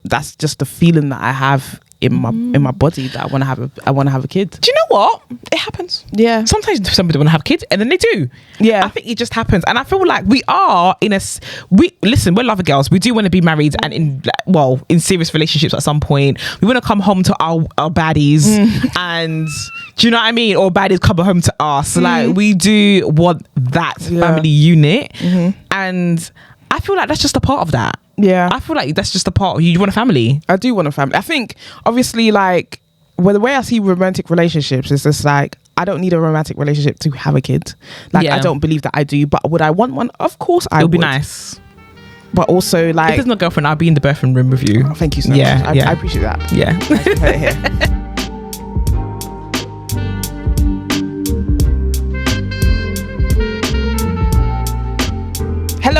that's just the feeling that I have in my body, that I want to have a kid. Do you know what? It happens. Yeah. Sometimes somebody want to have kids and then they do. Yeah. I think it just happens. And I feel like we are listen, we're lover girls. We do want to be married and in serious relationships at some point. We want to come home to our baddies and do you know what I mean? Or baddies come home to us. Like we do want that family unit. And I feel like that's just a part of that. Yeah. I feel like that's just a part of you want a family. I do want a family. I think obviously like the way I see romantic relationships is just like I don't need a romantic relationship to have a kid. Like I don't believe that I do, but would I want one? Of course I would. It'll be nice. But also like, if there's no girlfriend, I'll be in the birthing room with you. Oh, thank you so much. I appreciate that. Yeah. Nice to hear it here.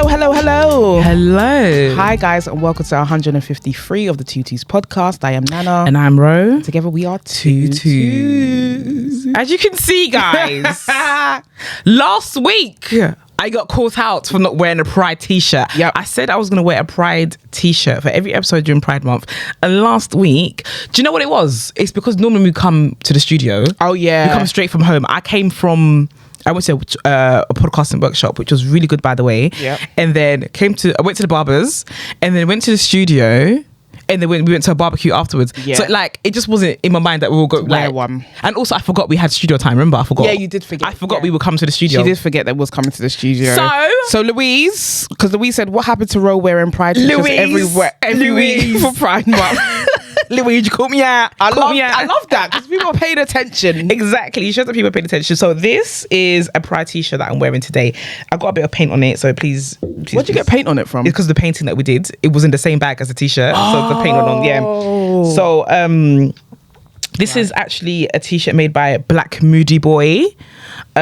Hello. Hi guys, and welcome to 153 of the Two Twos podcast. I am Nana. And I'm Ro. Together we are Two Twos. As you can see, guys, last week I got caught out for not wearing a Pride t-shirt. Yep. I said I was going to wear a Pride t-shirt for every episode during Pride month. And last week, do you know what it was? It's because normally we come to the studio. Oh yeah. We come straight from home. I went to a podcasting workshop, which was really good, by the way. Yeah. And then I went to the barbers, and then went to the studio, and then we went to a barbecue afterwards. Yeah. So like, it just wasn't in my mind that we will go wear one. And also, I forgot we had studio time. Remember, I forgot. Yeah, you did forget. I forgot we would come to the studio. She did forget that we was coming to the studio. So Louise, because Louise said, "What happened to Ro wearing Pride t-shirts every week for Pride month?" Louise, you called me out. I love that because people are paying attention. Exactly. You show that people are paying attention. So this is a Pride t-shirt that I'm wearing today. I got a bit of paint on it, so please. Where'd you get paint on it from? It's because the painting that we did, it was in the same bag as the t-shirt. So the paint on, yeah. So this is actually a t-shirt made by Black Moody Boy.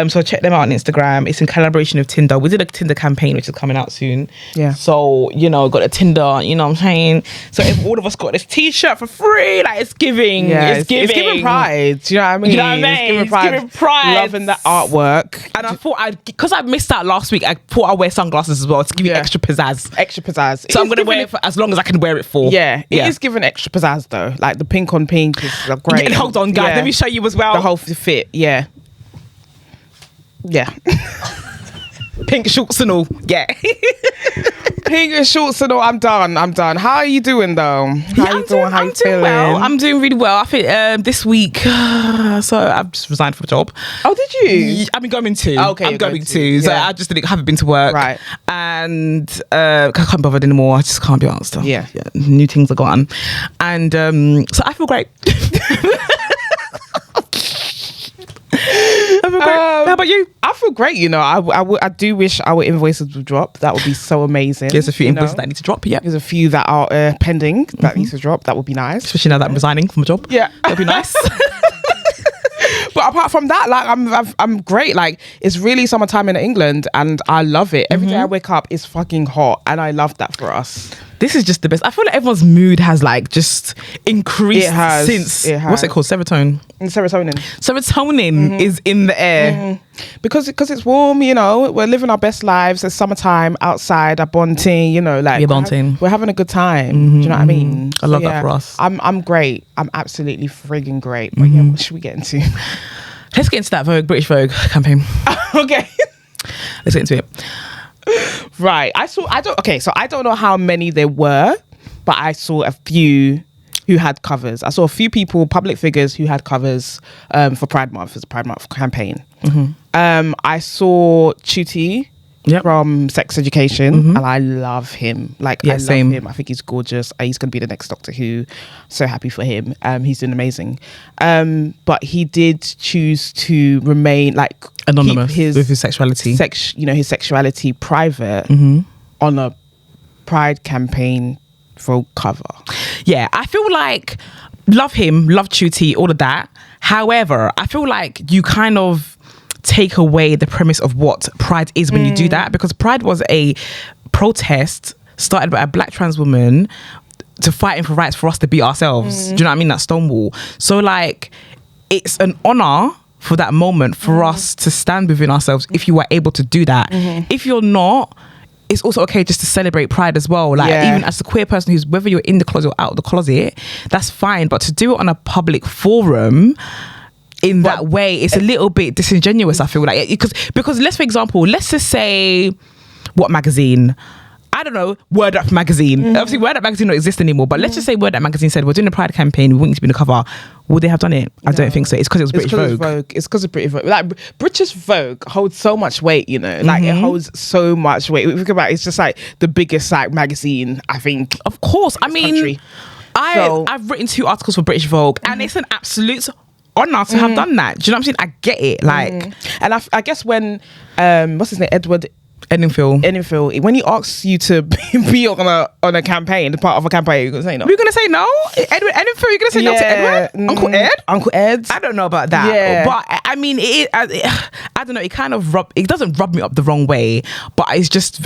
So check them out on Instagram. It's in collaboration with Tinder. We did a Tinder campaign, which is coming out soon. Yeah. So, got a Tinder, you know what I'm saying? So if all of us got this t-shirt for free, like it's giving. Yeah, it's giving pride. Do you know what I mean? You know what I mean? It's giving pride. Loving the artwork. And I thought because I missed out last week, I thought I'd wear sunglasses as well to give you extra pizzazz. So I'm going to wear it for as long as I can wear it for. Yeah. It is giving extra pizzazz though. Like the pink on pink is great. Yeah, hold on, guys. Let me show you as well. The whole fit. Yeah. Yeah. Pink shorts and all. Yeah. Pink and shorts and all. I'm done. How are you doing though? How you feeling? Well. I'm doing really well. I think this week, so I've just resigned from a job. Oh, did you? I'm going to. Okay, I'm going to. So I just haven't been to work. Right. And I can't bother anymore. I just can't be asked. Yeah. New things are gone. And so I feel great. How about you? I feel great. I do wish our invoices would drop. That would be so amazing. There's a few invoices that need to drop. Yeah, there's a few that are pending that need to drop. That would be nice, especially now that I'm resigning from a job. Yeah, that'd be nice. But apart from that, like I'm great. Like it's really summertime in England, and I love it. Every day I wake up, it's fucking hot, and I love that for us. This is just the best. I feel like everyone's mood has like just increased since what's it called? Serotonin is in the air. Because it's warm, we're living our best lives. It's summertime outside, a bonting, we're having a good time. Do you know what I mean? I love that for us. I'm great. I'm absolutely frigging great. But yeah, what should we get into? Let's get into that British Vogue campaign. Okay. Let's get into it. Right. I don't know how many there were, but I saw a few who had covers. I saw a few people, public figures, who had covers for Pride Month, as a Pride Month campaign. I saw Ncuti from Sex Education, and I love him. Like, I love him. I think he's gorgeous. He's going to be the next Doctor Who. So happy for him. He's doing amazing. But he did choose to remain like anonymous with his sexuality. His sexuality private on a Pride campaign for cover. Yeah, I feel like love him, love Ncuti, all of that. However, I feel like you kind of take away the premise of what Pride is when you do that, because Pride was a protest started by a black trans woman to fighting for rights for us to be ourselves. Do you know what I mean? That Stonewall. So like, it's an honor for that moment for us to stand within ourselves if you are able to do that. If you're not, it's also okay just to celebrate Pride as well. Like even as a queer person who's, whether you're in the closet or out of the closet, that's fine. But to do it on a public forum in that way, it's a little bit disingenuous, I feel like. Because let's, for example, let's just say, what magazine? I don't know, Word Up magazine. Obviously, Word Up magazine don't exist anymore, but let's just say Word Up magazine said, we're doing a Pride campaign, we want you to be in the cover. Would they have done it? I don't think so. It's because it was British Vogue. It's because of British Vogue. Like, British Vogue holds so much weight, you know? Like, it holds so much weight. Think about it, it's just like the biggest like magazine, I think. Of course. I mean, I've written 2 articles for British Vogue, and it's an absolute honor to have done that. Do you know what I'm saying? I get it. Like, and I guess when what's his name, Edward Enninful, when he asks you to be on a campaign, part of a campaign, you're gonna say no. We're gonna say no. Edward Enninful, you're gonna say no to Edward? Uncle Ed? I don't know about that. But I mean, I don't know. It kind of it doesn't rub me up the wrong way, but I just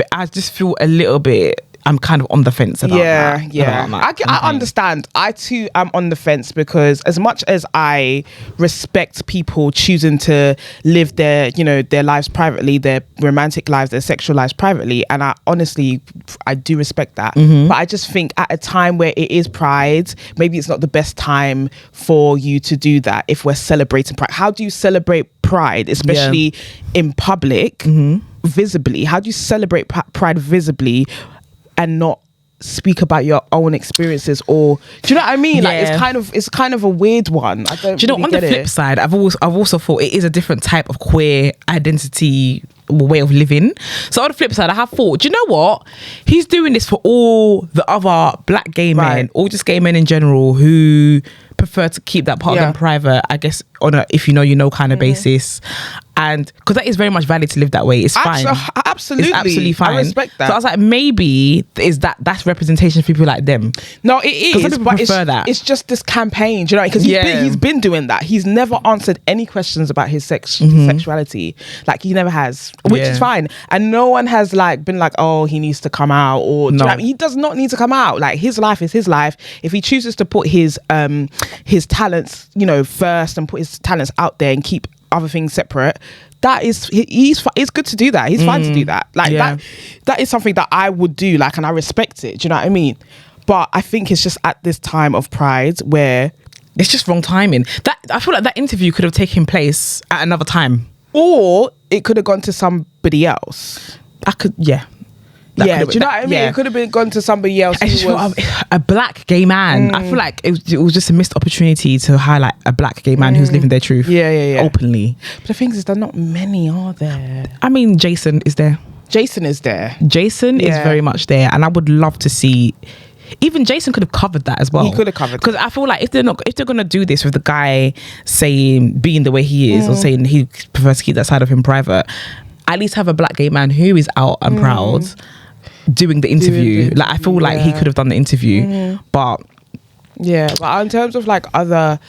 feel a little bit. I'm kind of on the fence about that. I understand. I too am on the fence because as much as I respect people choosing to live their lives privately, their romantic lives, their sexual lives privately, and I do respect that. But I just think at a time where it is Pride, maybe it's not the best time for you to do that if we're celebrating Pride. How do you celebrate Pride, especially in public, visibly? How do you celebrate Pride visibly and not speak about your own experiences? Or do you know what I mean? Like, it's kind of a weird one. I don't. Do you know, on the flip side, I've also thought it is a different type of queer identity, way of living. So on the flip side, I have thought, do you know what? He's doing this for all the other black gay men, or just gay men in general, who prefer to keep that part of them private, I guess, on a if you know kind of basis. And because that is very much valid to live that way. It's fine. Absolutely. It's absolutely fine. I respect that. So I was like, maybe that's representation for people like them. No, it is. But it's just this campaign, do you know? Because he's been doing that. He's never answered any questions about his sexuality. Like, he never has, which is fine. And no one has like been like, oh, he needs to come out, or do you know what I mean? He does not need to come out. Like, his life is his life. If he chooses to put his talents, first, and put his talents out there and keep other things separate, it's good to do that. He's fine to do that. Like, that is something that I would do, like, and I respect it. Do you know what I mean? But I think it's just at this time of Pride where it's just wrong timing. That I feel like that interview could have taken place at another time, or it could have gone to somebody else. Do you know what I mean? It could have gone to somebody else. A black gay man. I feel like it was just a missed opportunity to highlight a black gay man who's living their truth openly. But the thing is, there are not many, are there? I mean, Jason is there. Jason is very much there, and I would love to see. Even Jason could have covered that as well. He could have covered, because I feel like if they're gonna do this with the guy saying being the way he is, or saying he prefers to keep that side of him private, at least have a black gay man who is out and proud doing the interview. Like, I feel like he could have done the interview, but in terms of like other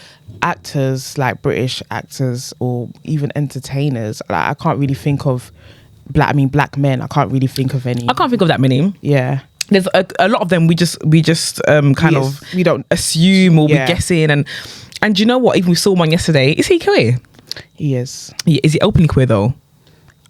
actors, like British actors or even entertainers, like, I can't really think of black men. I can't really think of any. I can't think of that many. There's a lot of them we just we don't assume, or we're guessing, and you know what, even we saw one yesterday. Is he queer? He is. Is he openly queer though?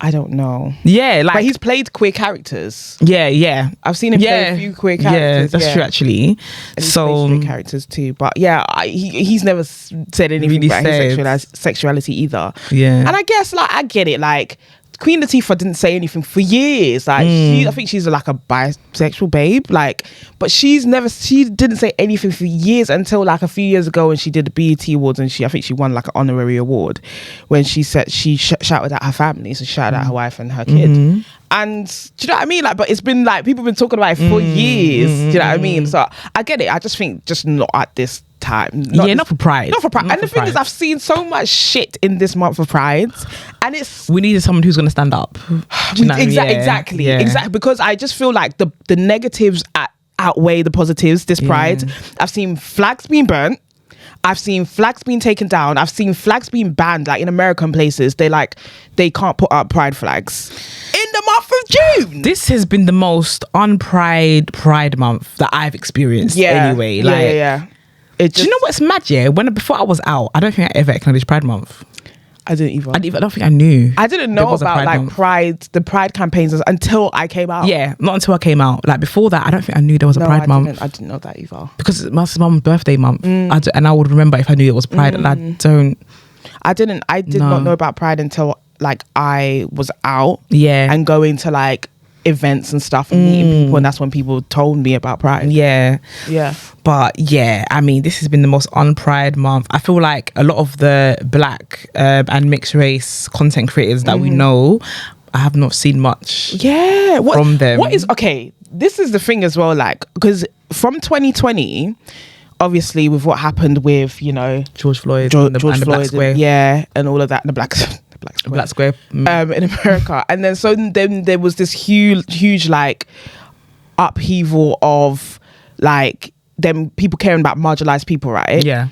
I don't know. But he's played quear characters. I've seen him play a few queer characters. That's true, actually. And he's played straight characters too. But he's never said anything really about his sexuality either. And I guess, like, I get it. Like, Queen Latifah didn't say anything for years. Like, I think she's like a bisexual babe. Like, but she didn't say anything for years until like a few years ago when she did the BET Awards, and I think she won like an honorary award when she said she shouted at her family, so shouted at her wife and her kid. And do you know what I mean? Like, but it's been like, people have been talking about it for years. Do you know what I mean? So I get it. I just think just not at this time. Not for Pride. And the thing is, I've seen so much shit in this month of Pride, and we needed someone who's going to stand up. Do you know exactly. Because I just feel like the negatives outweigh the positives this Pride. I've seen flags being burnt. I've seen flags being taken down. I've seen flags being banned. Like, in American places, they can't put up pride flags in the month of June. This has been the most Pride month that I've experienced. Anyway, do you know what's mad? Before I was out, I don't think I ever acknowledged Pride month. I didn't either. I don't think I knew. I didn't there know was a about like month. the Pride campaigns until I came out. Yeah, not until I came out. Like before that, I don't think I knew there was a Pride month. I didn't know that either. Because it's my mum's birthday month. And I would remember if I knew it was Pride, and I don't. I did not know about Pride until like I was out. Yeah. And going to like events and stuff and meeting people, and that's when people told me about Pride. Yeah. But yeah, I mean, this has been the most unpride month. I feel like a lot of the black and mixed race content creators that we know, I have not seen much from them. What is, okay, this is the thing as well, like, because from 2020, obviously with what happened with, you know, George Floyd and the Black Square. And all of that, the Black Square. In America. And then there was this huge like upheaval of like them people caring about marginalized people, right? Yeah.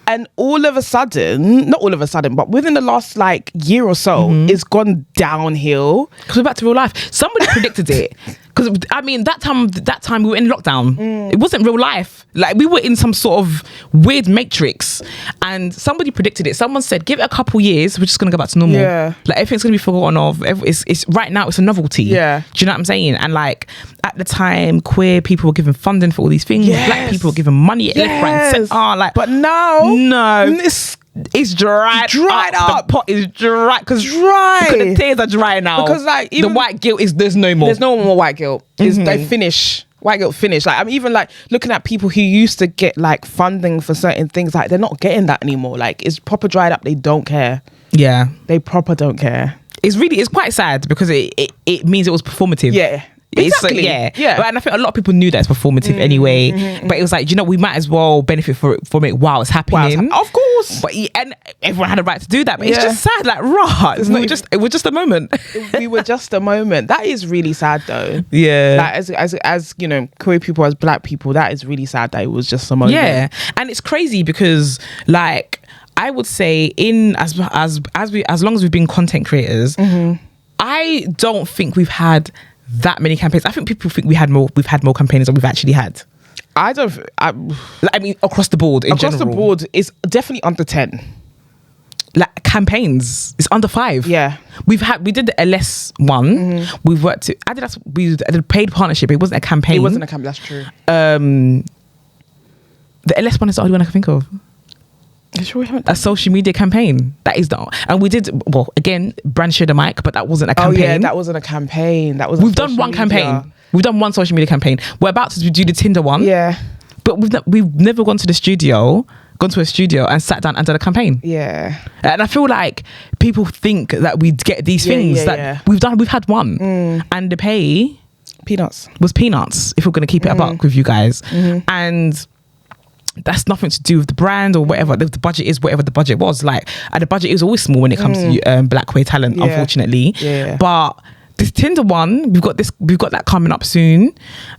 And all of a sudden, not all of a sudden, but within the last like year or so, it's gone downhill. Because we're back to real life. Somebody predicted it. Because I mean, that time we were in lockdown. It wasn't real life. Like we were in some sort of weird matrix, and somebody predicted it. Someone said, "Give it a couple years, we're just gonna go back to normal. Yeah. Like everything's gonna be forgotten of. It's right now. It's a novelty. Yeah. Do you know what I'm saying? And like at the time, queer people were given funding for all these things. Yes. Black people were given money left, right, and center. Like, but now, no, it's dried up. The pot is dry because the tears are dry now. Because like even the white guilt is there's no more. There's no more white guilt. They finish. White guilt finish. Like I'm even like looking at people who used to get like funding for certain things. Like they're not getting that anymore. Like it's proper dried up. They don't care. Yeah, they proper don't care. It's quite sad because it means it was performative. Yeah. Exactly. Yeah. But, and I think a lot of people knew that it's performative anyway. But it was like, you know, we might as well benefit from it while it's happening. Of course. But and everyone had a right to do that. But it's just sad. Like, it's not just. It was just a moment. We were just a moment. That is really sad, though. Yeah. Like as you know, queer people, as black people, that is really sad that it was just a moment. Yeah, and it's crazy because like I would say as long as we've been content creators, I don't think we've had that many campaigns. I think people think we've had more campaigns than we've actually had. I mean, across the board in general. Across the board, it's definitely under 10. Like campaigns, it's under 5. Yeah. We did the LS one. We've worked to Adidas. We did a paid partnership. It wasn't a campaign. It wasn't a campaign. That's true. The LS one is the only one I can think of. Sure, a social media campaign. That is not. And we did, well, again, brand share the mic, but that wasn't a campaign. Oh yeah, that wasn't a campaign. We've done one campaign. We've done one social media campaign. We're about to do the Tinder one. Yeah. But we've never gone to a studio and sat down and done a campaign. Yeah. And I feel like people think that we get these things that we've had one. And the pay was peanuts, if we're going to keep it a buck with you guys. And that's nothing to do with the brand or whatever. The budget is whatever the budget was. Like, and the budget is always small when it comes to black queer talent, unfortunately. Yeah. But this Tinder one, we've got that coming up soon.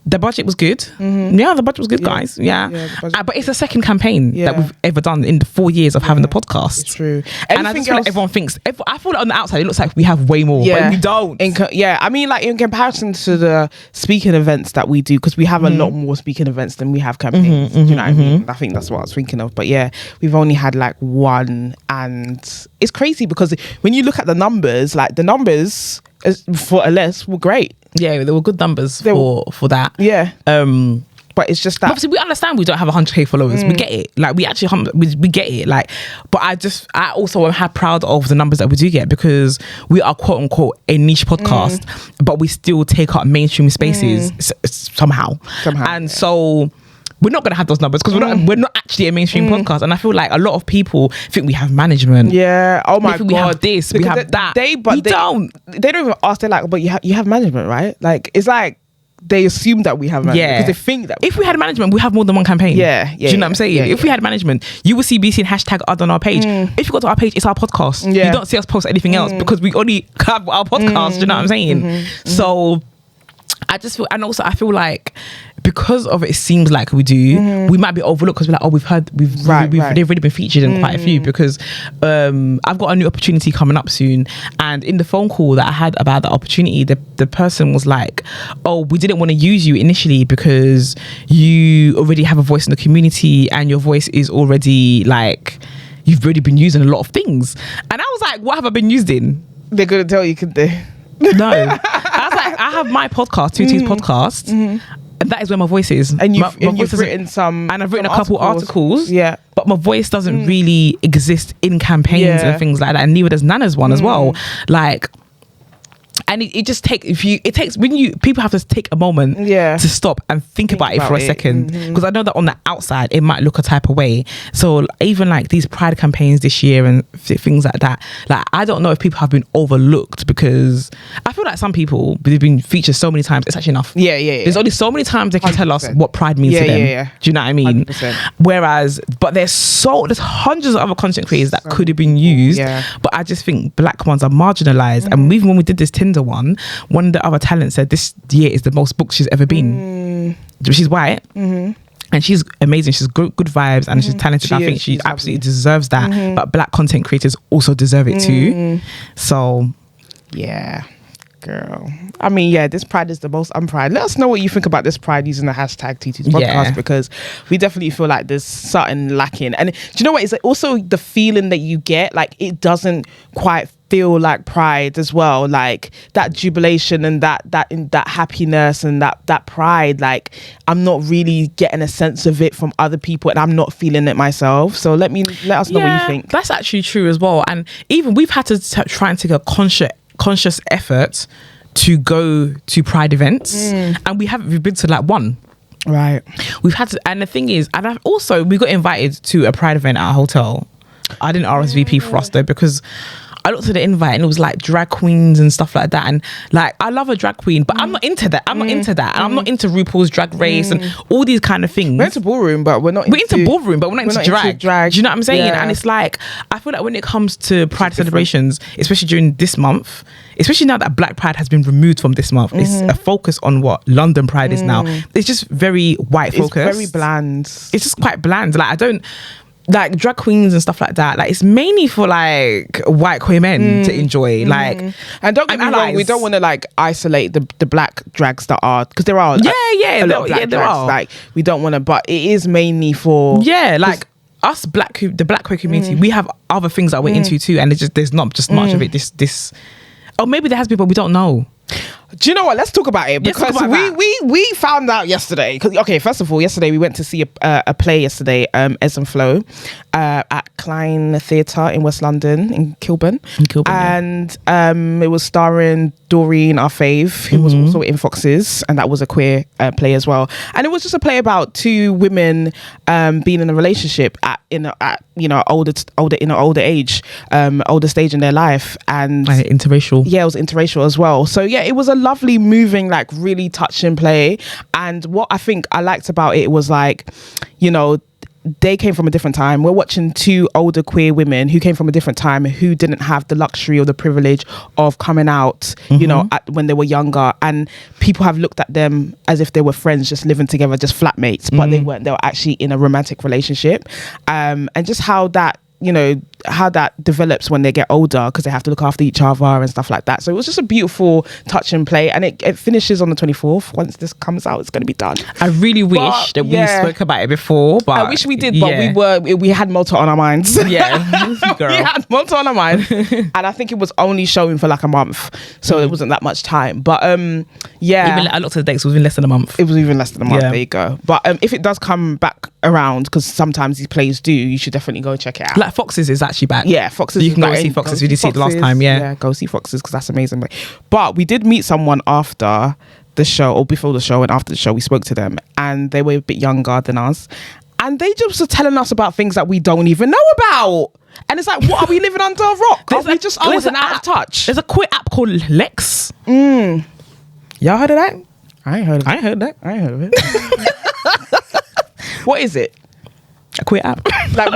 The budget was good. Yeah, the budget was good, guys. Yeah. But it's the second campaign that we've ever done in the 4 years of having the podcast. It's true. And I just feel like everyone thinks. I feel like on the outside it looks like we have way more, but we don't. I mean, like in comparison to the speaking events that we do, because we have a lot more speaking events than we have campaigns. Do you know what I mean? I think that's what I was thinking of. But yeah, we've only had like one, and it's crazy because when you look at the numbers, like the numbers for LS were great. Yeah, there were good numbers for that. Yeah. But it's just that obviously we understand we don't have 100k followers. We get it. Like we actually we get it. Like, but I also am proud of the numbers that we do get, because we are quote unquote a niche podcast, but we still take up mainstream spaces somehow. And so we're not going to have those numbers because we're not actually a mainstream podcast. And I feel like a lot of people think we have management. Yeah. Oh my God. We have this, because we have that. They don't even ask. They're like, but you have management, right? Like, it's like they assume that we have management because they think that if we had management, we have more than one campaign. Do you know what I'm saying? If we had management, you will see BC and hashtag ad on our page. If you go to our page, it's our podcast. You don't see us post anything else because we only have our podcast. Do you know what I'm saying? So I just feel, and also I feel like because of it seems like we do, we might be overlooked because we're like, oh, they've already been featured in quite a few, because I've got a new opportunity coming up soon, and in the phone call that I had about the opportunity, the person was like, oh, we didn't want to use you initially because you already have a voice in the community and your voice is already like, you've already been using a lot of things. And I was like, what have I been used in? They're gonna tell you, could they? No. I was like, I have my podcast, Tuti's podcast. And that is where my voice is. And my you've voice written some, and I've written a couple articles. Yeah. But my voice doesn't really exist in campaigns and things like that. And neither does Nana's one as well. Like, and it just takes people have to take a moment to stop and think about it for a second, because I know that on the outside it might look a type of way. So even like these pride campaigns this year and things like that, like I don't know if people have been overlooked, because I feel like some people, they've been featured so many times, it's actually enough. There's only so many times they can 100%. Tell us what pride means to them. Do you know what I mean? 100%. Whereas, but there's hundreds of other content creators that could have been used, but I just think black ones are marginalized. And even when we did this Tinder one of the other talents said this year is the most booked she's ever been. She's white, and she's amazing, she's good vibes, and she's talented. I think she absolutely deserves that, but black content creators also deserve it too. So yeah, girl, I mean, this pride is the most unpride. Let us know what you think about this pride using the hashtag Tuti's podcast, because we definitely feel like there's something lacking. And do you know what, it's like also the feeling that you get, like it doesn't quite feel like pride as well, like that jubilation and that happiness and that pride, like I'm not really getting a sense of it from other people, and I'm not feeling it myself. So let us know what you think. That's actually true as well. And even we've had to try and take a conscious effort to go to pride events, and we've been to like one. Right. We've had to, and the thing is, and we got invited to a pride event at a hotel. I didn't RSVP for us though, because I looked at the invite and it was like drag queens and stuff like that, and like I love a drag queen, but I'm not into that. And I'm not into RuPaul's Drag Race and all these kind of things. We're into ballroom, but we're not into ballroom, but we're not into drag. Do you know what I'm saying? And it's like, I feel like when it comes to pride celebrations, especially during this month, especially now that Black Pride has been removed from this month, it's a focus on what London Pride is now. It's just very white focused. It's very bland. It's just quite bland. Like I don't like drag queens and stuff like that. Like it's mainly for like white queer men to enjoy. Like, and don't get me wrong, we don't want to like isolate the black drags that are, because there are a lot of black drags. Like we don't want to, but it is mainly for like us the black queer community. We have other things that we're into too, and there's not just much of it. This or maybe there has been, but we don't know. Do you know what? Let's talk about it, because we found out yesterday. Okay, first of all, yesterday we went to see a play yesterday, Ez and Flo, at Klein Theatre in West London, in Kilburn. And it was starring Doreen, our fave, who was also in Foxes, and that was a queer play as well. And it was just a play about two women being in a relationship at older age, older stage in their life, and interracial. Yeah, it was interracial as well. So yeah, it was a lovely, moving, like really touching play. And what I think I liked about it was like, they came from a different time. We're watching two older queer women who came from a different time, who didn't have the luxury or the privilege of coming out, when they were younger. And people have looked at them as if they were friends, just living together, just flatmates, but they weren't. They were actually in a romantic relationship. And just how that develops when they get older, because they have to look after each other and stuff like that. So it was just a beautiful touching play, and it finishes on the 24th. Once this comes out, it's going to be done. I really wish that we spoke about it before, but I wish we did, but we had Malta on our minds. Girl. We had Malta on our mind, and I think it was only showing for like a month, so it wasn't that much time. But even I looked at the dates, it was even less than a month. It was even less than a month. There you go. But if it does come back around, because sometimes these plays do, you should definitely go check it out. Like Foxes is actually back. Yeah, Foxes. So you can go see Foxes. We did see it the last time. Yeah, go see Foxes, because that's amazing. But we did meet someone after the show, or before the show and after the show. We spoke to them, and they were a bit younger than us, and they just were telling us about things that we don't even know about. And it's like, what, are we living under a rock? Are we just always out of touch? There's a queer app called Lex. Y'all heard of that? I ain't heard of it. What is it? A queer app. Like,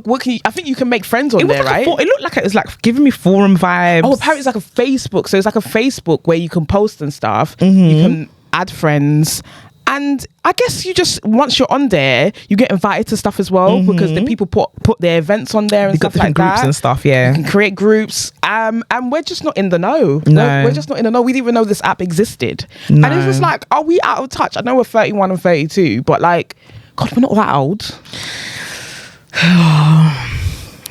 what can you, I think you can make friends on there, right? It looked like it was like giving me forum vibes. Oh, apparently it's like a Facebook. So it's like a Facebook where you can post and stuff. You can add friends. And I guess you just, once you're on there, you get invited to stuff as well, because the people put their events on there and stuff like that. Groups and stuff, yeah. You can create groups. And we're just not in the know. No. We're just not in the know. We didn't even know this app existed. No. And it's just like, are we out of touch? I know we're 31 and 32, but like, God, we're not that old.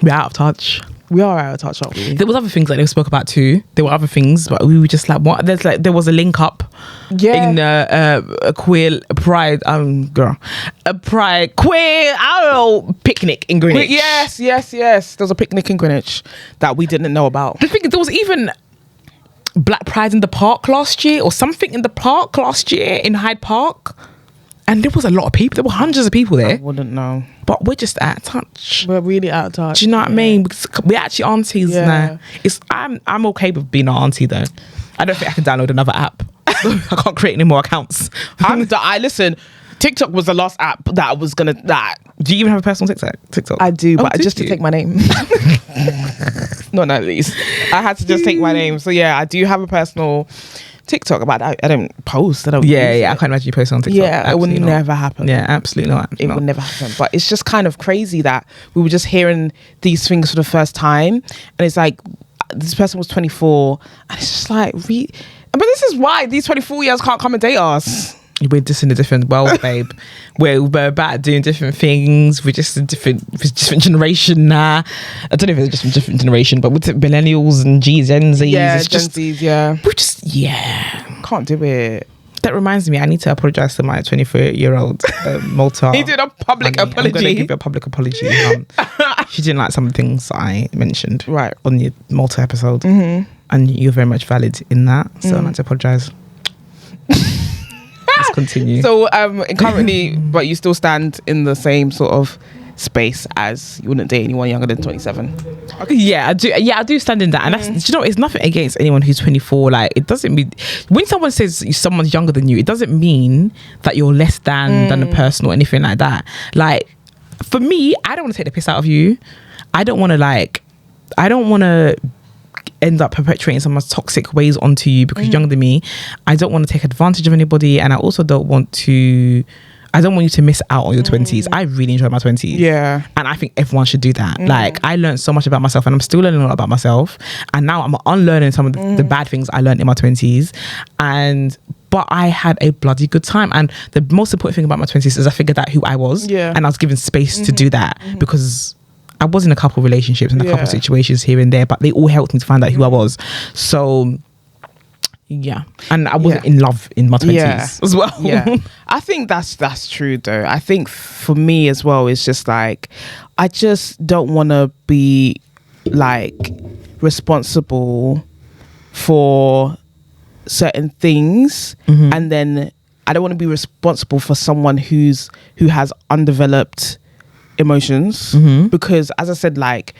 We're out of touch. We are out of touch, aren't we? There was other things that they spoke about too. There were other things, but we were just like, what? There was a link up in a queer pride, a pride queer, I don't know, picnic in Greenwich. Yes. There was a picnic in Greenwich that we didn't know about. I think there was even Black Pride in the Park last year, or something in the park last year in Hyde Park. And there was a lot of people. There were hundreds of people there. I wouldn't know. But we're just out of touch. We're really out of touch. Do you know what I mean? Because we're actually aunties now. I'm okay with being an auntie though. I don't think I can download another app. I can't create any more accounts. Listen, TikTok was the last app that I was gonna. Do you even have a personal TikTok? I do, but just to take my name. Not at least. I had to just take my name. So yeah, I do have a personal TikTok, about that. I don't post. I don't. Yeah. I can't imagine you post on TikTok. Yeah, it would never happen. Yeah, absolutely not. It would never happen. But it's just kind of crazy that we were just hearing these things for the first time, and it's like this person was 24, and it's just like, but this is why these 24-years can't come and date us. We're just in a different world, babe. We're about doing different things. We're just a different generation now. I don't know if it's just a different generation, but with millennials and Gen Zs, it's Gen just, Zs, yeah. We're just, can't do it. That reminds me, I need to apologize to my 24-year-old Malta. He did a public apology. I'm going to give you a public apology. She didn't like some things I mentioned on the Malta episode, and you're very much valid in that. So I'd like to apologize. Let's continue. So currently, but you still stand in the same sort of space as you wouldn't date anyone younger than 27. Okay. Yeah, I do. Yeah, I do stand in that, and that's, you know, it's nothing against anyone who's 24. Like, it doesn't mean when someone says someone's younger than you, it doesn't mean that you're less than a person or anything like that. Like, for me, I don't want to take the piss out of you. I don't want to end up perpetuating someone's toxic ways onto you because you're younger than me. I don't want to take advantage of anybody, and I also don't want you to miss out on your 20s. I really enjoyed my 20s. Yeah. And I think everyone should do that. Like, I learned so much about myself, and I'm still learning a lot about myself. And now I'm unlearning some of the bad things I learned in my 20s. But I had a bloody good time. And the most important thing about my 20s is I figured out who I was. Yeah. And I was given space to do that because I was in a couple of relationships and a couple of situations here and there, but they all helped me to find out who I was. So, yeah. And I wasn't in love in my 20s as well. Yeah. I think that's true though. I think for me as well, it's just like, I just don't want to be like responsible for certain things. And then I don't want to be responsible for someone who has undeveloped emotions, because as I said, like,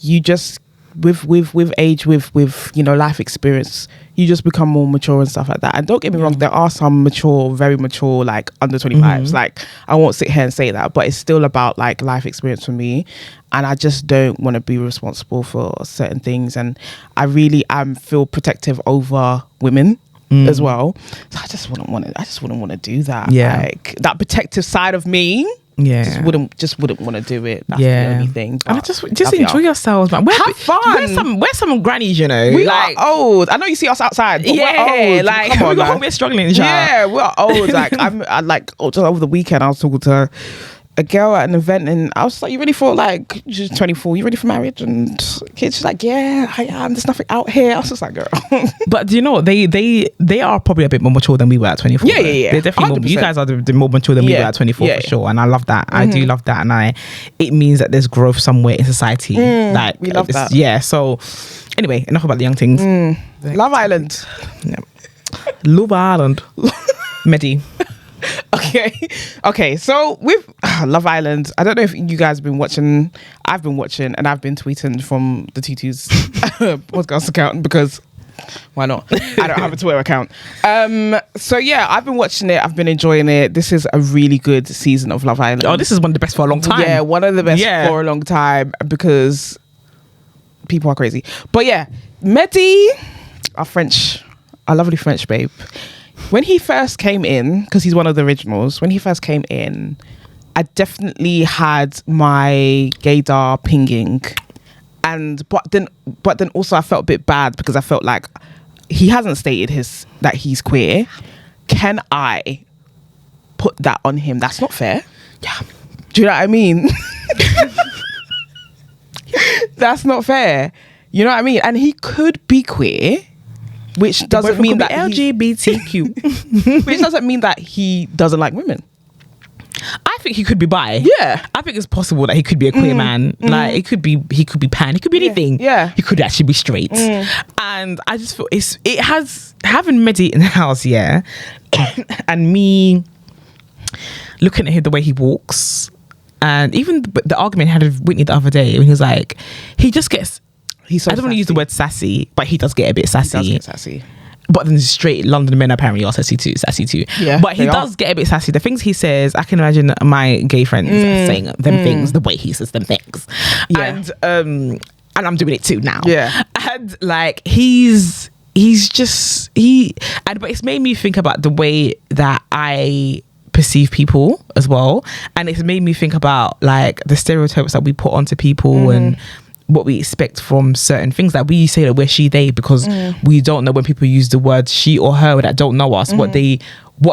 you just with age, with you know, life experience, you just become more mature and stuff like that. And don't get me wrong, there are some very mature like under 25s, like, I won't sit here and say that, but it's still about like life experience for me, and I just don't want to be responsible for certain things. And I really feel protective over women as well, so I just wouldn't want to do that. Like, that protective side of me just wouldn't want to do it. That's the only thing. And I just enjoy yourselves, man. Have fun. We're some grannies, you know. We like, are old. I know you see us outside, but we're old. Like, come on, we're struggling. Yeah, we're old. Like, just over the weekend I was talking to a girl at an event, and I was like, you ready for, like, she's 24, you ready for marriage and kids? She's like, yeah, I am. There's nothing out here. I was just like, girl. But do you know, they are probably a bit more mature than we were at 24. Yeah. They're definitely more, you guys are the more mature than we were at 24 for sure. And I love that. I do love that. And it means that there's growth somewhere in society. Like, we love that. Yeah. So anyway, enough about the young things. Love Island. Yeah. Love Island. Medi. Okay. So with Love Island, I don't know if you guys have been watching. I've been watching, and I've been tweeting from the Tutu's podcast account, because why not? I don't have a Twitter account. So yeah, I've been watching it. I've been enjoying it. This is a really good season of Love Island. Oh, this is one of the best for a long time. Yeah, one of the best for a long time, because people are crazy. But yeah, Mehdi, our lovely French babe. When he first came in, because he's one of the originals, when he first came in, I definitely had my gaydar pinging, but then also I felt a bit bad, because I felt like he hasn't stated that he's queer. Can I put that on him? That's not fair. Yeah. Do you know what I mean? That's not fair. You know what I mean? And he could be queer, which doesn't mean that LGBTQ. which doesn't mean that he doesn't like women. I think he could be bi. Yeah. I think it's possible that he could be a queer man. Like he could be pan, he could be anything. Yeah. He could actually be straight. And I just feel it has having Mehdi in the house, yeah. And me looking at him the way he walks, and even the argument I had with Whitney the other day when he was like, he just gets He's so I don't want to use the word sassy, but he does get a bit sassy. He does get sassy. But then straight London men apparently are sassy too. Yeah, but he does get a bit sassy. The things he says, I can imagine my gay friends saying them things the way he says them things. Yeah. And I'm doing it too now. Yeah. And like he's just but it's made me think about the way that I perceive people as well. And it's made me think about like the stereotypes that we put onto people and what we expect from certain things. Like we say that we're she they because we don't know when people use the word she or her that don't know us what they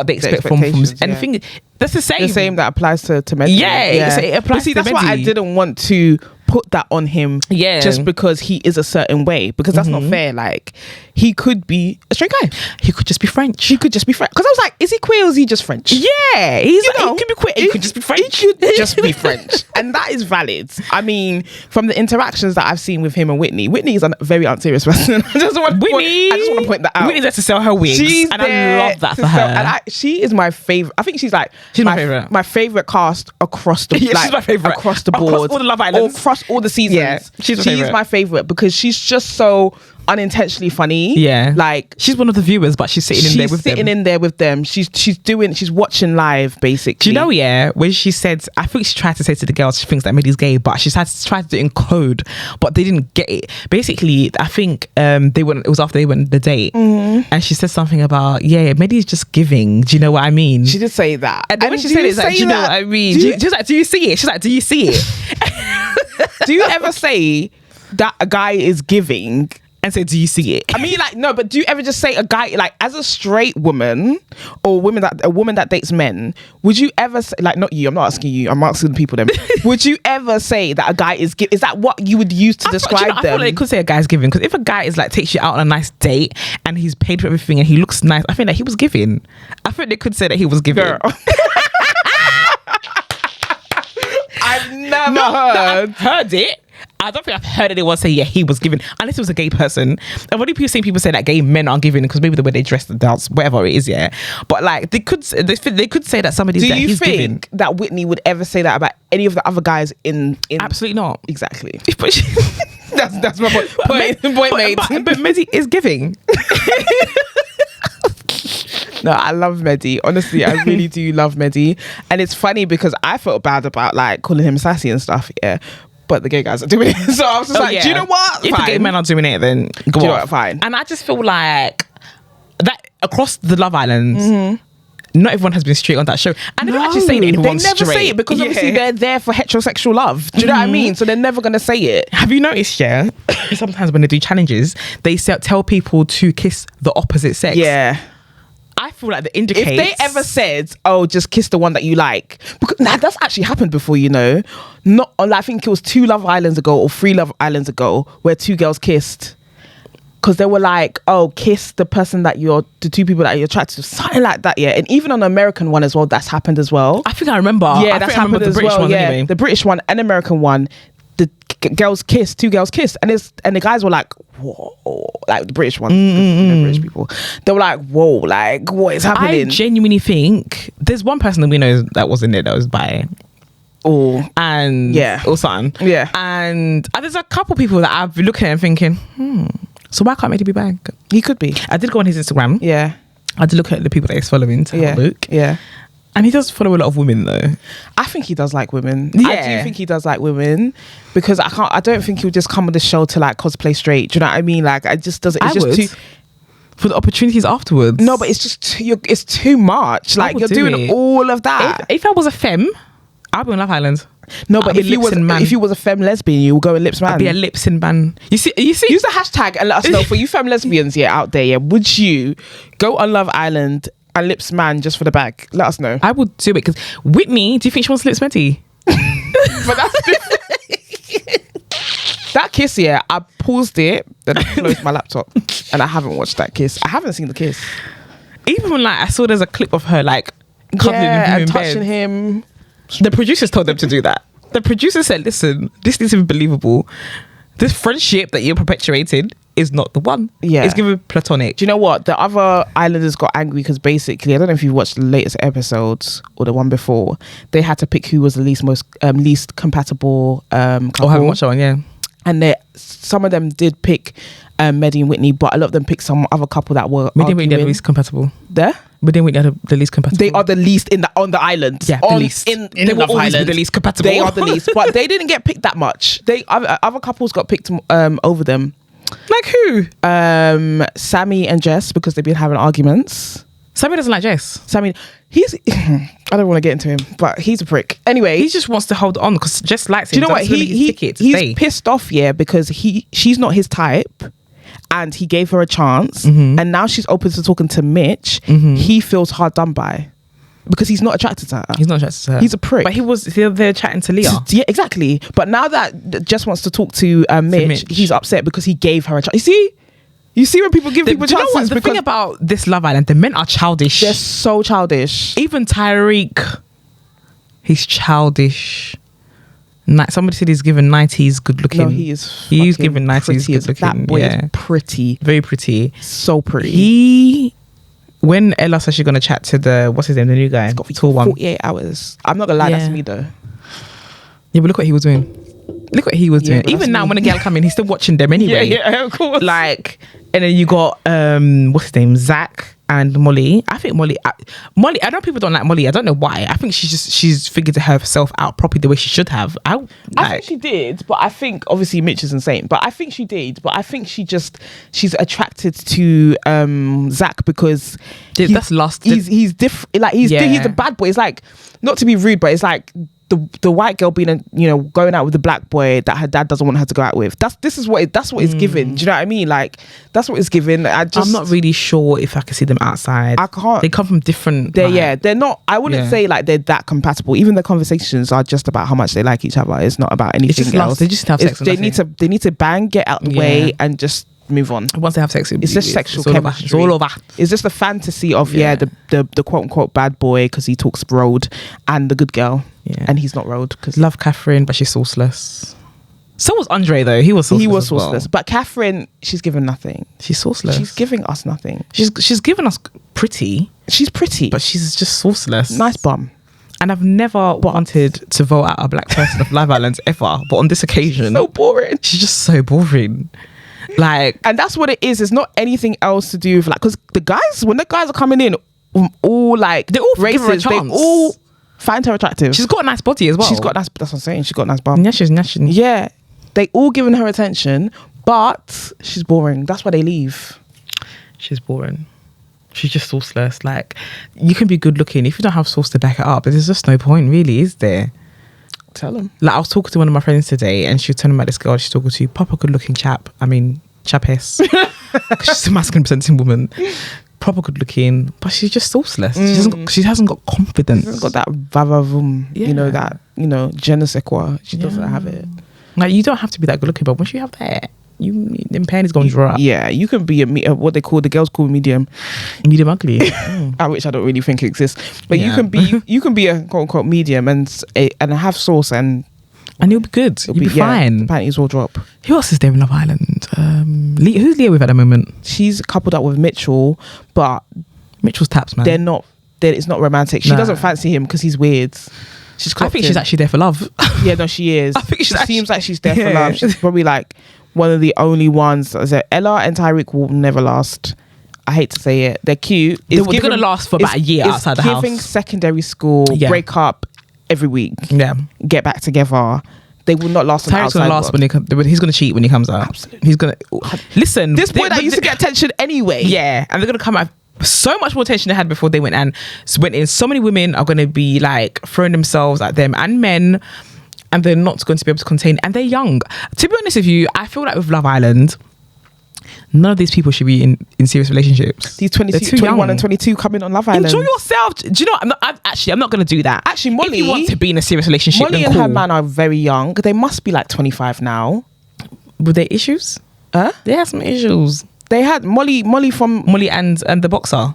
expect from and the thing that's the same that applies to Mehdi. It applies but see, to that's Mehdi. why I didn't want to put that on him just because he is a certain way, because that's not fair. Like he could be a straight guy, he could just be French, because I was like, is he queer or is he just French? Yeah, he could be queer, he could just be French, he could just be French. And that is valid. I mean, from the interactions that I've seen with him and Whitney is a very unserious person. I just want to point that out. Whitney's there to sell her wigs, and I love that for her. And she is my favorite. I think she's my favorite. My favorite cast across the she's my favorite across the board, across all the Love Islands, across all the seasons. Yeah, she's my favorite because she's just so unintentionally funny. Yeah, like she's one of the viewers, but she's sitting in there with them. She's watching live basically. Do you know? Yeah, when she said, I think she tried to say to the girls she thinks that Mehdi's gay, but she tried to do it in code, but they didn't get it. Basically, I think it was after they went on the date, and she said something about Mehdi's just giving. Do you know what I mean? She did say that, and when she said it, like, do you know what I mean? She's like, do you see it? She's like, do you see it? Do you ever say that a guy is giving and say, do you see it? I mean, like, no, but do you ever just say a guy, like, as a straight woman or a woman that dates men, would you ever say, like, not you, I'm not asking you, I'm asking the people then, would you ever say that a guy is giving? Is that what you would use to describe them? I feel like it could say a guy's giving, because if a guy is like takes you out on a nice date and he's paid for everything and he looks nice, I think that he was giving. I think they could say that he was giving. Girl. I've never heard it. I don't think I've heard anyone say he was giving, unless it was a gay person. And when people say that gay men aren't giving because maybe the way they dress, the dance, whatever it is, but like they could say that somebody's that he's giving. Do you think that Whitney would ever say that about any of the other guys in Absolutely not. Exactly. that's my point. Point made. But Mehdi is giving. No, I love Mehdi. Honestly, I really do love Mehdi. And it's funny because I felt bad about like calling him sassy and stuff, but the gay guys are doing it. So I was just do you know what? If the gay men are doing it, then go on. You know what? Fine. And I just feel like that across the Love Islands, not everyone has been straight on that show. And they don't actually say that anyone's straight. They never say it because obviously they're there for heterosexual love. Do you know what I mean? So they're never going to say it. Have you noticed, sometimes when they do challenges, they tell people to kiss the opposite sex. Yeah. I feel like that indicates... If they ever said, just kiss the one that you like. Because that's actually happened before, Not on, I think it was 2 Love Islands ago or 3 Love Islands ago where 2 girls kissed. Because they were like, kiss the person the 2 people that you're attracted to. Something like that, And even on the American one as well, that's happened as well. I think I remember. Yeah, that's happened as well. One, anyway. The British one and American one. The girls kissed, 2 girls kissed, and the guys were like, whoa, like the British ones, the British people, they were like, whoa, like what is happening? I genuinely think there's one person that we know that was in it that was bi, or something, and there's a couple people that I've been looking at and thinking, so why can't Mehdi be bi? He could be. I did go on his Instagram. I did look at the people that he's following to have a look. And he does follow a lot of women though. I think he does like women. I do think he does like women, because I don't think he'll just come on the show to like cosplay straight. Do you know what I mean? Like, it just doesn't. It's just too for the opportunities afterwards. No, but it's just it's too much. Like, you're doing all of that. If I was a femme, I'd be on Love Island. No, but if you was a femme lesbian, you would go in lips man. I'd be a lips in man. You see. Use the hashtag and let us know for you femme lesbians out there. Would you go on Love Island and lips man just for the bag? Let us know. I would do it, because Whitney, do you think she wants lips Mehdi? But that's different. That kiss, yeah, I paused it, then I closed my laptop, and I haven't watched that kiss. I haven't seen the kiss. Even when like I saw there's a clip of her like cuddling him and in touching bed. him. The producers told them to do that. The producer said, listen, this isn't believable. This friendship that you're perpetuating is not the one. Yeah. It's given platonic. Do you know what? The other islanders got angry because basically, I don't know if you watched the latest episodes or the one before, they had to pick who was the least compatible couple. I haven't watched that one, yeah. And some of them did pick Maddie and Whitney, but a lot of them picked some other couple that were Maddie and Whitney are the least compatible. There? Maddie and Whitney are the least compatible. They are the least on the island. Yeah, the least. They will always be the least compatible. They are the least, but they didn't get picked that much. Other couples got picked over them. Like who? Sammy and Jess, because they've been having arguments. Sammy doesn't like Jess. Sammy, I don't want to get into him, but he's a prick. Anyway, he just wants to hold on because Jess likes him. Do you know what? He's pissed off, yeah, because she's not his type, and he gave her a chance, and now she's open to talking to Mitch. He feels hard done by because he's not attracted to her. He's not attracted to her. He's a prick. But he was there chatting to Leah. Yeah, exactly. But now that Jess wants to talk to Mitch, he's upset because he gave her a chance. You see when people give people chances. You know what? The thing about this Love Island, the men are childish. They're so childish. Even Tyreek, he's childish. Somebody said he's given 90s good looking. No, he is. He's given 90s good looking. That boy is pretty. Very pretty. So pretty. When Ella said she's going to chat to the new guy, it's got 48 hours. I'm not going to lie, that's me though. Yeah, but look what he was doing. Even now, when a girl come in, he's still watching them anyway. Yeah, of course. Like, and then you got what's his name, Zach and Molly. I think Molly. I know people don't like Molly. I don't know why. I think she's figured herself out properly the way she should have. I think she did, but I think obviously Mitch is insane. But I think she did. But I think she's attracted to Zach because that's lost. He's different. Like he's a bad boy. It's like, not to be rude, but it's like the white girl being going out with the black boy that her dad doesn't want her to go out with. That's what it's given. Do you know what I mean? Like that's what it's given. I'm not really sure if I can see them outside. I can't. They come from different. They're not. I wouldn't say like they're that compatible. Even the conversations are just about how much they like each other. It's not about anything else. They just have sex. They need to bang, get out the way, and just move on. Once they have sex, it's just sexual chemistry. It's all over. It's just the fantasy of the quote unquote bad boy because he talks road, and the good girl, and he's not road. Because love Catherine, but she's sauceless. So was Andre though. He was sauceless. But Catherine, she's given nothing. She's sauceless. She's giving us nothing. She's given us pretty. She's pretty, but she's just sauceless. Nice bum. And I've never wanted to vote out a black person of Love Island ever, but on this occasion, so boring. She's just so boring. Like, and that's what it is. It's not anything else to do with like, because when the guys are coming in, all like they all races, they all find her attractive. She's got a nice body as well. She's got nice. That's what I'm saying. She's got a nice bum. Yeah, they all giving her attention, but she's boring. That's why they leave. She's boring. She's just sauceless. Like, you can be good looking if you don't have sauce to back it up. There's just no point, really, is there? Tell them. Like, I was talking to one of my friends today, and she was telling me about this girl she's talking to. Proper good looking chap. I mean, chapess. She's a masculine presenting woman. Proper good looking, but she's just sauceless. She hasn't got confidence. She hasn't got that vavavoom. Je ne sais quoi. She doesn't have it. Like, you don't have to be that good looking, but once you have that, them panties gonna draw up. Yeah, you can be what they call, the girls call medium ugly. Which I don't really think exists, but you can be a quote unquote medium and have sauce and you'll be good. You'll be fine. The panties will drop. Who else is there in Love Island? Who's Leah with at the moment? She's coupled up with Mitchell, but Mitchell's taps, man. It's not romantic. She doesn't fancy him because he's weird. I think she's actually there for love. Yeah, no, she is. I think she seems like she's there for love. She's probably like one of the only ones. Ella and Tyreek will never last. I hate to say it. They're cute. They're going to last for about a year outside the house. Giving secondary school, break up every week. Yeah. Get back together. They will not last. Tyreek's going to last he's going to cheat when he comes out. Absolutely. He's going to... Listen. This boy that used to get attention anyway. Yeah. And they're going to come out so much more attention they had before they went in. So many women are going to be like throwing themselves at them and men, and they're not going to be able to contain, and they're young. To be honest with you, I feel like with Love Island, none of these people should be in serious relationships. These 21 and 22 coming on Love Island. Enjoy yourself. Do you know what? I'm not going to do that. Actually, Molly, if you want to be in a serious relationship, Molly and her man are very young. They must be like 25 now. Were there issues? Huh? They had some issues. They had Molly from Molly and the boxer.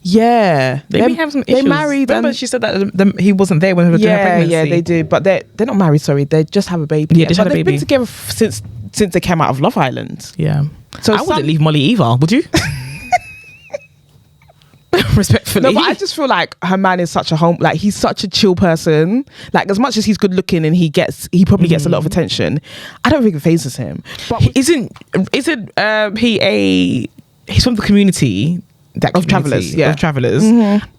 Yeah, They may have some issues. They married. Remember, she said that he wasn't there when her doing her pregnancy. Yeah, they do. But they're not married. Sorry, they just have a baby. Yeah, they just had a they've baby. been together since they came out of Love Island. Yeah. So I wouldn't leave Molly either. Would you? Respectfully. No, but I just feel like her man is such a he's such a chill person. Like, as much as he's good looking and he probably gets a lot of attention, I don't think it phases him. But isn't he's from the community of travellers, yeah, of travellers,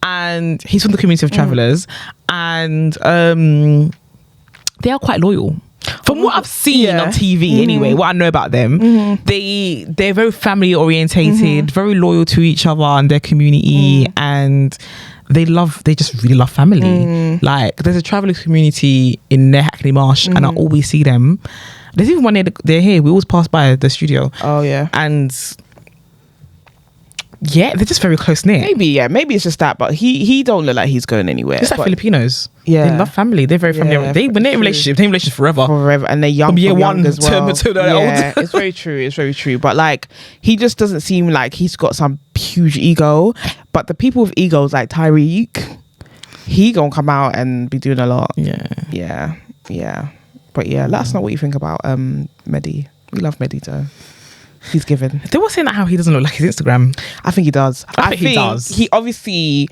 and he's from the community of travellers, and they are quite loyal. From what I've seen on TV, anyway, what I know about them, they're very family orientated, very loyal to each other and their community, and they just really love family. Like, there's a travelling community in their Hackney Marsh, and I always see them. There's even one they're here. We always pass by the studio. Oh yeah, and yeah, they're just very close knit. Maybe it's just that, but he don't look like he's going anywhere. Just like Filipinos. Yeah, they love family. They're very family. They're in a relationship forever, and they're young from year young one as well. to they're old. It's very true. But like, he just doesn't seem like he's got some huge ego. But the people with egos like Tyreek, he gonna come out and be doing a lot. Yeah. But yeah, let us know what you think about Mehdi. We love Mehdi though. He's given. They were saying that how he doesn't look like his Instagram. I think he does. I think he does. He obviously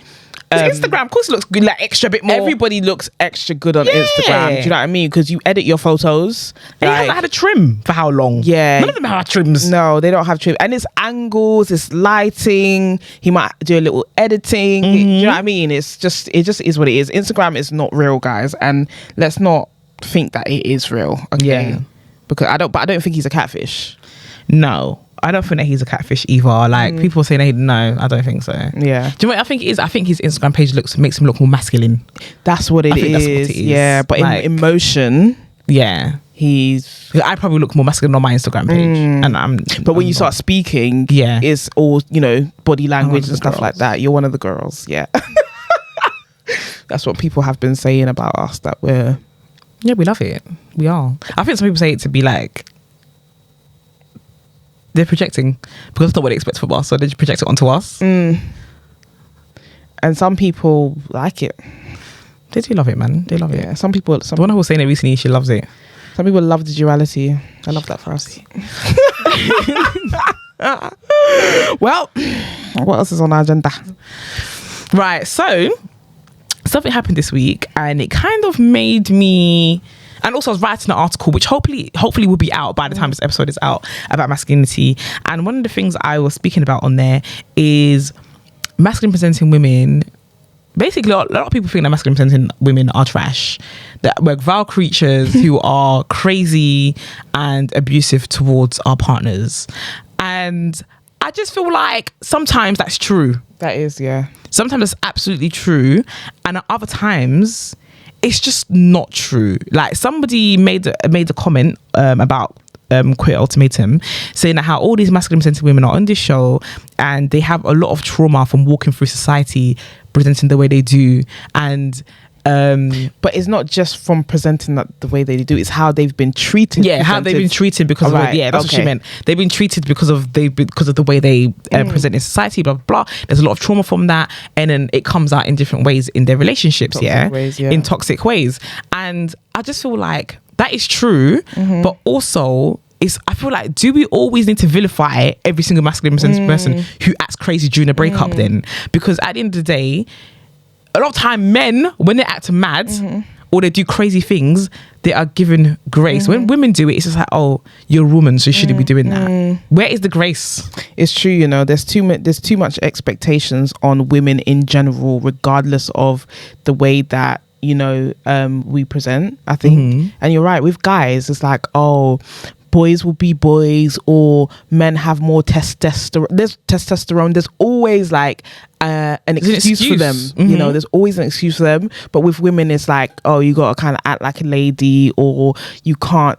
his Instagram, of course, looks good, like extra bit more. Everybody looks extra good on Instagram. Do you know what I mean? Because you edit your photos. And he hasn't had a trim for how long? Yeah, none of them have trims. No, they don't have trim. And it's angles, it's lighting. He might do a little editing. Do you know what I mean? It just is what it is. Instagram is not real, guys, and let's not think that it is real. Okay? Yeah, because I don't think he's a catfish. No, I don't think that he's a catfish either. Like, people saying, no, I don't think so. Yeah. Do you know what I think it is? I think his Instagram page makes him look more masculine. That's what it is. Yeah, but like, in emotion, yeah, I probably look more masculine on my Instagram page. But when you start speaking, it's all, body language and stuff like that. You're one of the girls. Yeah. That's what people have been saying about us, that we're... Yeah, we love it. We are. I think some people say it to be like, they're projecting, because that's not what they expect from us, so they just project it onto us. And some people like it. They do love it, man. They love it. Yeah, some people. The one who was saying it recently, she loves it. Some people love the duality. I love that for us. Well, what else is on our agenda? Right, so something happened this week, and it kind of made me... And also, I was writing an article, which hopefully will be out by the time this episode is out, about masculinity. And one of the things I was speaking about on there is masculine presenting women. Basically, a lot of people think that masculine presenting women are trash, that we're vile creatures who are crazy and abusive towards our partners. And I just feel like sometimes that's true. That is, yeah. Sometimes that's absolutely true. And at other times, it's just not true. Like, somebody made a comment about Queer Ultimatum, saying that how all these masculine presenting women are on this show and they have a lot of trauma from walking through society presenting the way they do. And but it's not just from presenting that the way they do, it's how they've been treated. Yeah, how they've been treated because of that's what she meant. They've been treated because of the way they present in society, blah, blah, blah. There's a lot of trauma from that, and then it comes out in different ways in their relationships, in toxic ways. And I just feel like that is true, but also I feel like, do we always need to vilify every single masculine person who acts crazy during a breakup then? Because at the end of the day, a lot of time men, when they act mad or they do crazy things, they are given grace. When women do it, it's just like, oh, you're a woman, so you shouldn't be doing that. Where is the grace? It's true, there's too much expectations on women in general, regardless of the way that we present, I think. And you're right, with guys, it's like, oh, boys will be boys, or men have more testosterone. There's testosterone. There's always like an excuse for them. You know, there's always an excuse for them. But with women, it's like, oh, you gotta kind of act like a lady, or you can't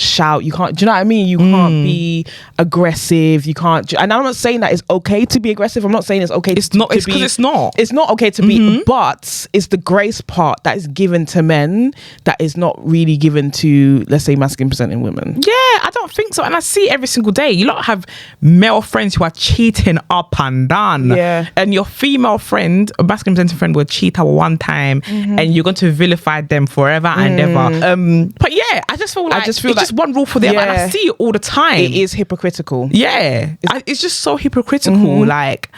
shout, you can't. Do you know what I mean? You can't be aggressive. You can't. And I'm not saying that it's okay to be aggressive. I'm not saying it's okay. It's not. It's because it's not. It's not okay to be. But it's the grace part that is given to men that is not really given to, let's say, masculine presenting women. Yeah, I don't think so. And I see it every single day. You lot have male friends who are cheating up and down. Yeah. And your female friend, a masculine presenting friend, will cheat her one time, and you're going to vilify them forever and ever. But yeah, I just feel like it's just one rule for the other. And I see it all the time. It is hypocritical. Yeah. It's just so hypocritical. Like,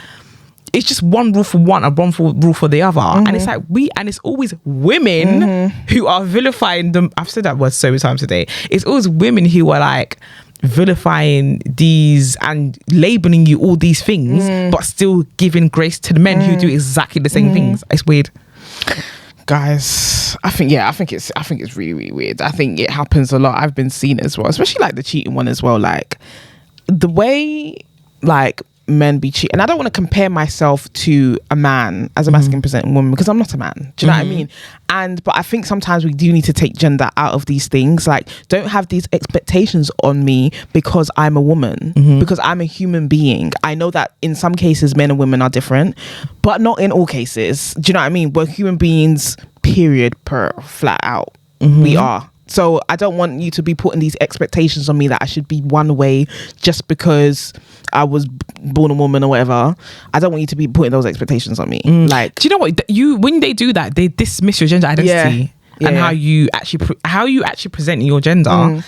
it's just one rule for one and one rule for the other. And it's like and it's always women who are vilifying them. I've said that word so many times today. It's always women who are like vilifying these and labeling you all these things, but still giving grace to the men who do exactly the same things. It's weird. Guys, I think it's really, really weird. I think it happens a lot. I've been seeing it as well, especially like the cheating one as well. Like the way like men be cheating. And I don't want to compare myself to a man as a masculine presenting woman, because I'm not a man. Do you know what I mean? But I think sometimes we do need to take gender out of these things. Like, don't have these expectations on me because I'm a woman, because I'm a human being. I know that in some cases men and women are different, but not in all cases. Do you know what I mean? We're human beings, period, per flat out. We are. So I don't want you to be putting these expectations on me that I should be one way just because I was born a woman or whatever. I don't want you to be putting those expectations on me. Like, do you know what? When they do that, they dismiss your gender identity and how you actually present your gender.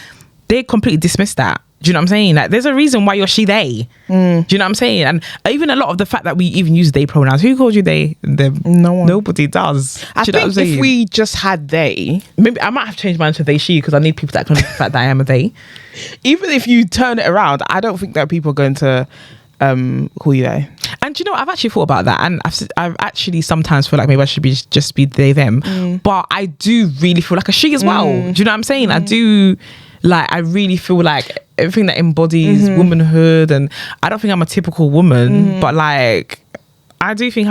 They completely dismiss that. Do you know what I'm saying? Like, there's a reason why you're she, they. Do you know what I'm saying? And even a lot of the fact that we even use they pronouns. Who calls you they? Them. No one. Nobody does. I think if we just had they, maybe I might have changed mine to they, she, because I need people that can the fact that I am a they. Even if you turn it around, I don't think that people are going to call you they. And you know, I've actually thought about that, and I've actually sometimes feel like maybe I should just be they, them. But I do really feel like a she as well. Do you know what I'm saying? I do. Like, I really feel like everything that embodies womanhood, and I don't think I'm a typical woman, but like, I do think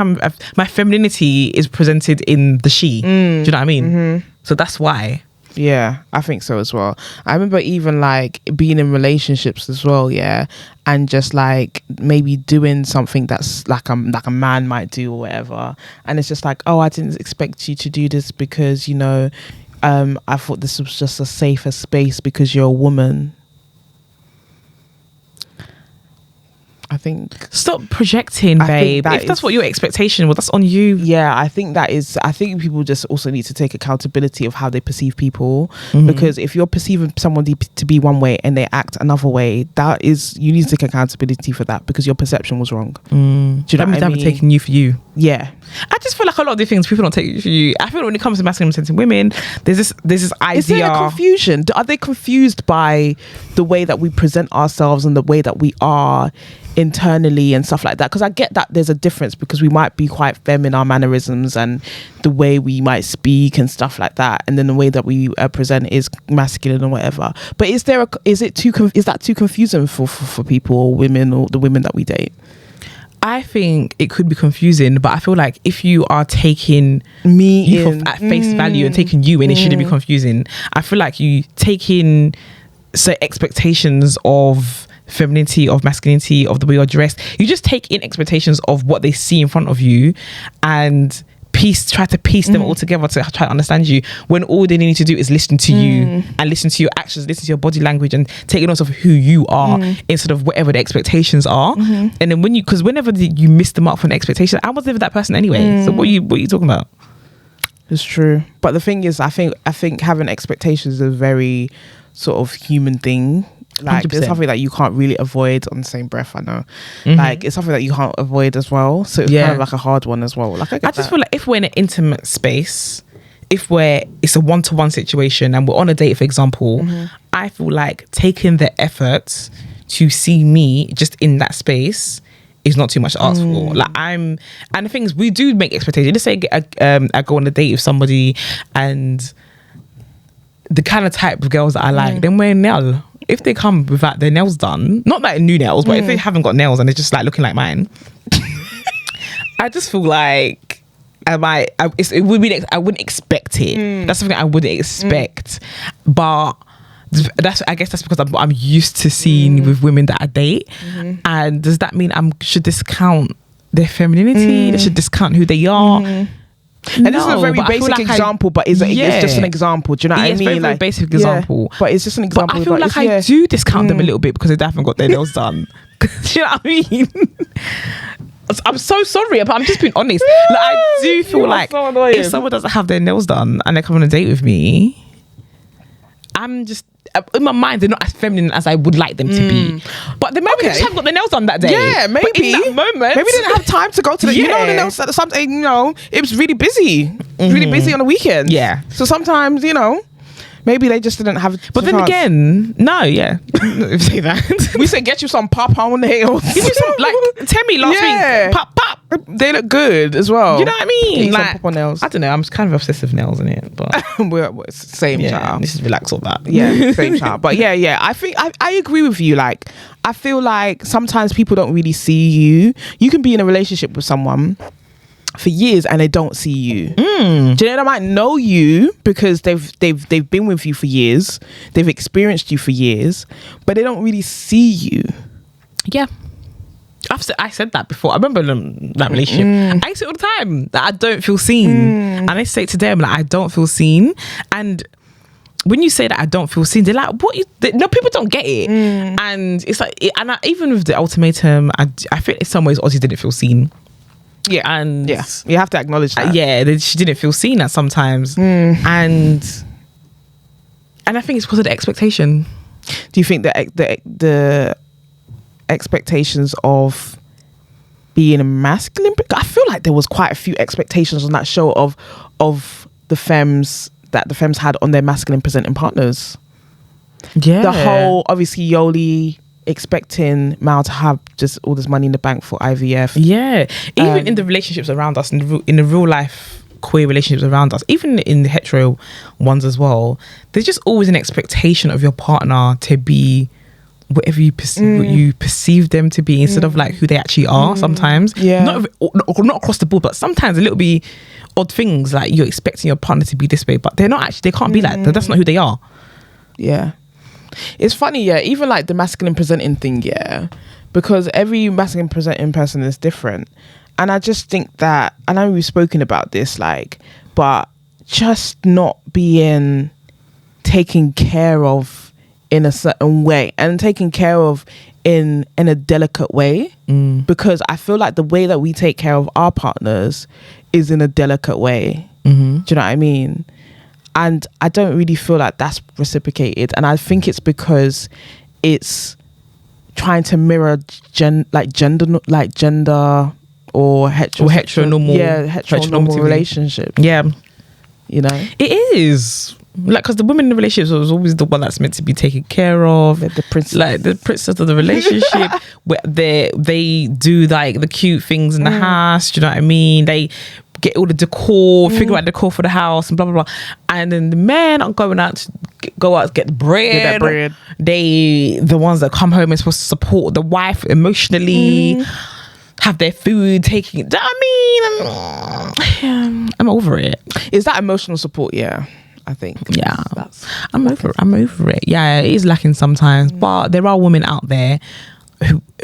my femininity is presented in the she. Do you know what I mean? So that's why. Yeah, I think so as well. I remember even like being in relationships as well, and just like maybe doing something that's like a man might do or whatever, and it's just like, oh, I didn't expect you to do this because, you know, I thought this was just a safer space because you're a woman. I think stop projecting, babe. If that's what your expectation was, that's on you. Yeah, I think people just also need to take accountability of how they perceive people, because if you're perceiving somebody to be one way and they act another way, you need to take accountability for that, because your perception was wrong. Do you know what I mean? Taking you for you. Yeah, I just feel like a lot of the things people don't take you for you. I feel like when it comes to masculine presenting women, there's this idea. Is there a confusion? Are they confused by the way that we present ourselves and the way that we are internally and stuff like that? Because I get that there's a difference, because we might be quite femme in our mannerisms and the way we might speak and stuff like that, and then the way that we present is masculine or whatever. But is that too confusing for people or women, or the women that we date? I think it could be confusing, but I feel like if you are taking me at face value and taking you in, it shouldn't be confusing. I feel like you take in certain expectations of femininity, of masculinity, of the way you're dressed. You just take in expectations of what they see in front of you and try to piece them all together to try to understand you, when all they need to do is listen to you and listen to your actions, listen to your body language, and take note of who you are instead of whatever the expectations are. And then whenever you miss the mark for an expectation, I was never that person anyway. So what are you talking about? It's true. But the thing is, I think having expectations is a very sort of human thing. Like 100%. It's something that you can't really avoid on the same breath. I know, like it's something that you can't avoid as well. So it's kind of like a hard one as well. Like I just feel like if we're in an intimate space, it's a one-to-one situation and we're on a date, for example, I feel like taking the effort to see me just in that space is not too much to ask for. Like and the thing is, we do make expectations. Let's say I go on a date with somebody, and the kind of type of girls that I like, then wear nail. If they come without their nails done, not like new nails, but if they haven't got nails and they're just like looking like mine, I just feel like it would be. I wouldn't expect it. That's something I wouldn't expect, but. I guess that's because I'm used to seeing with women that I date, and does that mean I should discount their femininity? They should discount who they are. And this is a very basic example, but it's just an example. Do you know what I mean? It's a very basic example, but it's just an example. But I feel like I do discount them a little bit because they haven't got their nails done. Do you know what I mean? I'm so sorry, but I'm just being honest. Like, I do feel like if someone doesn't have their nails done and they come on a date with me, I'm just in my mind they're not as feminine as I would like them to be. But maybe they just haven't got their nails done that day. Yeah, maybe. But in that moment, maybe they didn't have time to go to the the nails. Something, it was really busy. Really busy on the weekend. Yeah. So sometimes, maybe they just didn't have. But then again, no, yeah. Say that. We said get you some pop-on nails. Give me some, like Temmie last week. Pop. They look good as well. You know what I mean? Like pop-on nails. I don't know. I'm kind of obsessed with nails in it, but we're same child. This is relax all that. Yeah, same child. But yeah. I think I agree with you. Like, I feel like sometimes people don't really see you. You can be in a relationship with someone for years and they don't see you. Do you know, they might know you because they've been with you for years, they've experienced you for years, but they don't really see you. Yeah, I said that before. I remember that relationship. I say it all the time that I don't feel seen, and I say it to them like I don't feel seen. And when you say that I don't feel seen, they're like, "What?" No, people don't get it, and it's like, even with the ultimatum, I feel in some ways Ozzy didn't feel seen. Yeah, and you have to acknowledge that. She didn't feel seen at sometimes, and I think it's because of the expectation. Do you think that the expectations of being a masculine? I feel like there was quite a few expectations on that show of the femmes that the femmes had on their masculine presenting partners. Yeah, the whole obviously Yoli expecting Mal to have just all this money in the bank for IVF. Yeah, even in the relationships around us, in the real life queer relationships around us, even in the hetero ones as well, there's just always an expectation of your partner to be whatever you perceive them to be instead of like who they actually are. Sometimes, not across the board, but sometimes a little bit odd things like you're expecting your partner to be this way, but they're not actually. They can't be like that. That's not who they are. Yeah. It's funny, even like the masculine presenting thing, because every masculine presenting person is different. And I just think that, I know we've spoken about this, but just not being taken care of in a certain way and taken care of in a delicate way, because I feel like the way that we take care of our partners is in a delicate way. Do you know what I mean? And I don't really feel like that's reciprocated. And I think it's because it's trying to mirror gender or heteronormal relationships. Yeah. You know? It is. Like, because the woman in the relationship was always the one that's meant to be taken care of. The princess. Like, the princess of the relationship. Where they do, like, the cute things in the house. Do you know what I mean? They get all the decor, figure out the decor for the house and blah, blah, blah. And then the men are going out to get the bread. Get that bread. The ones that come home are supposed to support the wife emotionally, have their food, taking it. I mean, I'm over it. Is that emotional support? Yeah, I think. Yeah, I'm over it. Yeah, it is lacking sometimes, but there are women out there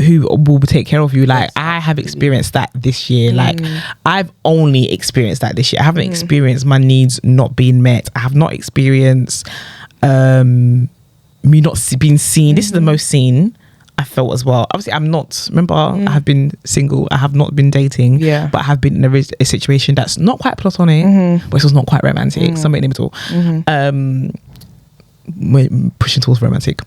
who will take care of you. Like, I have experienced that this year. Like, I've only experienced that this year. I haven't experienced my needs not being met. I have not experienced me not being seen. This is the most seen I felt as well. Obviously, I'm not. Remember, I have been single. I have not been dating. Yeah, but I have been in a situation that's not quite platonic, but it's also not quite romantic. Somewhere in the middle. We're pushing towards romantic.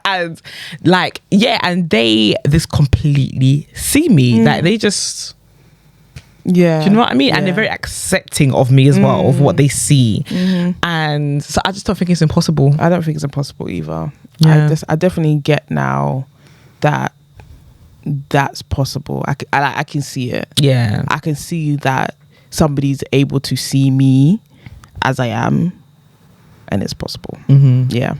And like, and they this completely see me. Like, they just, do you know what I mean? And they're very accepting of me as well, of what they see. And so I just don't think it's impossible. I don't think it's impossible either. I definitely get now that that's possible. I can see it. Yeah, I can see that somebody's able to see me as I am, and it's possible. Yeah,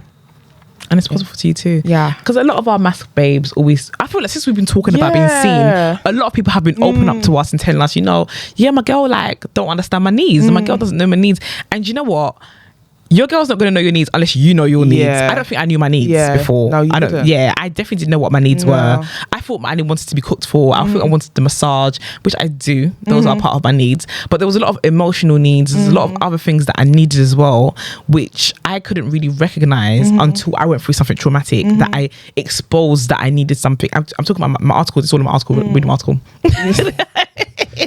And it's possible for you too. Yeah. Because a lot of our mask babes always, I feel like since we've been talking about being seen, a lot of people have been open up to us and telling us, my girl like don't understand my needs. My girl doesn't know my needs. And you know what? Your girl's not going to know your needs unless you know your needs. I don't think I knew my needs before. No, you didn't. I definitely didn't know what my needs were. I thought I wanted to be cooked for. I thought I wanted the massage, which I do. Those are part of my needs. But there was a lot of emotional needs. There's a lot of other things that I needed as well, which I couldn't really recognize until I went through something traumatic that I exposed that I needed something. I'm talking about my article. It's all in my article. Read my article.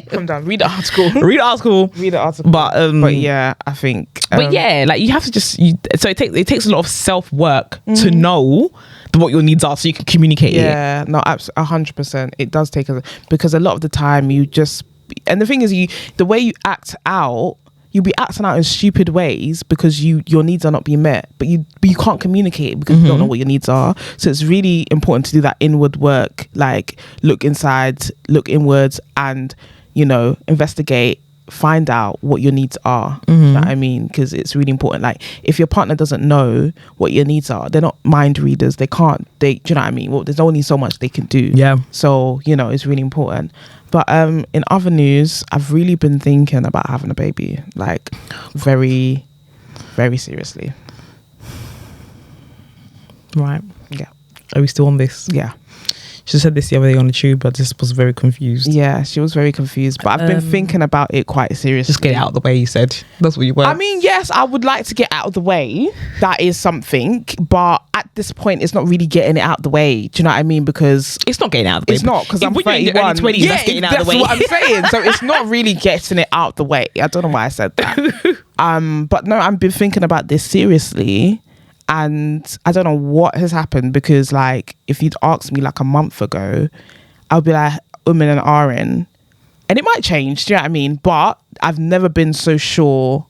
Come down. Read the article. Read the article. Read the article. But yeah, I think. But yeah, like you have to just. So it takes a lot of self work to know what your needs are, so you can communicate it. Yeah, no, 100%. It does take because a lot of the time you just, and the thing is, the way you act out, you'll be acting out in stupid ways because your needs are not being met, but you can't communicate it because you don't know what your needs are. So it's really important to do that inward work, like look inside, look inwards, and investigate, find out what your needs are. You know what I mean? Because it's really important. Like if your partner doesn't know what your needs are, they're not mind readers. Do you know what I mean? Well, there's only so much they can do. Yeah. So it's really important. But in other news, I've really been thinking about having a baby, like very, very seriously. Right. Yeah. Are we still on this? Yeah. She said this the other day on the tube, but just was very confused. Yeah, she was very confused. But I've been thinking about it quite seriously. Just get it out of the way, you said. That's what you were. I mean, yes, I would like to get out of the way. That is something. But at this point, it's not really getting it out of the way. Do you know what I mean? Because it's not getting out of the way. It's not, because I'm 31. When you're in your early 20s, that's getting out of the way. That's what I'm saying. So it's not really getting it out of the way. I don't know why I said that. But no, I've been thinking about this seriously. And I don't know what has happened, because like if you'd asked me like a month ago, I'll be like and ahhing, and it might change, do you know what I mean? But I've never been so sure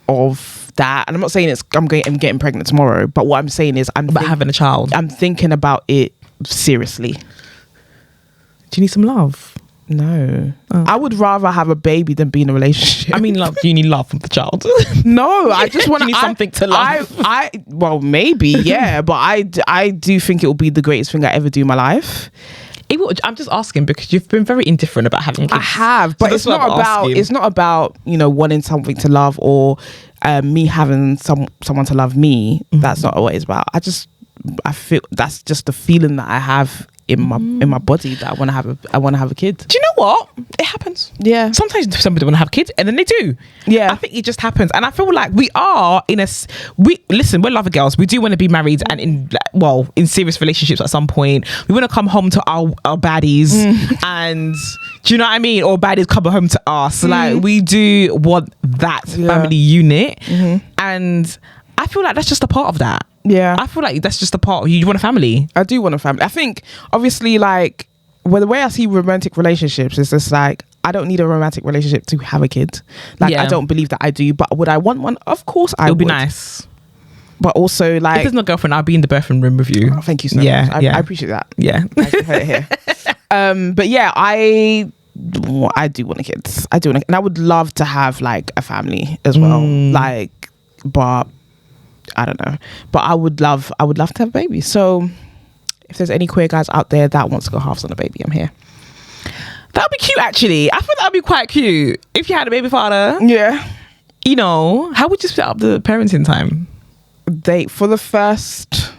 of that. And I'm not saying I'm getting pregnant tomorrow, but what I'm saying is having a child. I'm thinking about it seriously. Do you need some love? No. I would rather have a baby than be in a relationship. I mean, love. Do you need love from the child? No, I just want to need something to love. Well, maybe, yeah, but I do think it will be the greatest thing I ever do in my life. I'm just asking because you've been very indifferent about having kids. I have, but it's not about wanting something to love or me having someone to love me. That's not what it's about. I feel that's just the feeling that I have in my body that I want to have a kid. Do you know what? It happens. Yeah. Sometimes somebody want to have kids and then they do. Yeah. I think it just happens, and I feel like we are we're lover girls. We do want to be married and in serious relationships at some point. We want to come home to our baddies, and do you know what I mean? Or baddies come home to us. Like we do want that family unit, and I feel like that's just a part of that. Yeah. I feel like that's just a part. You want a family. I do want a family. I think, obviously, like, the way I see romantic relationships is just like, I don't need a romantic relationship to have a kid. Like, I don't believe that I do. But would I want one? Of course I would. It would be nice. But also, like... If there's no girlfriend, I'll be in the birthing room with you. Oh, thank you so much. I appreciate that. Yeah. I heard it here. But yeah, I do want a kid. And I would love to have, like, a family as well. Like, but... I don't know, but I would love to have a baby. So if there's any queer guys out there that wants to go halves on a baby, I'm here. That'd be cute, actually. I think that'd be quite cute if you had a baby father. Yeah. How would you split up the parenting time? For the first...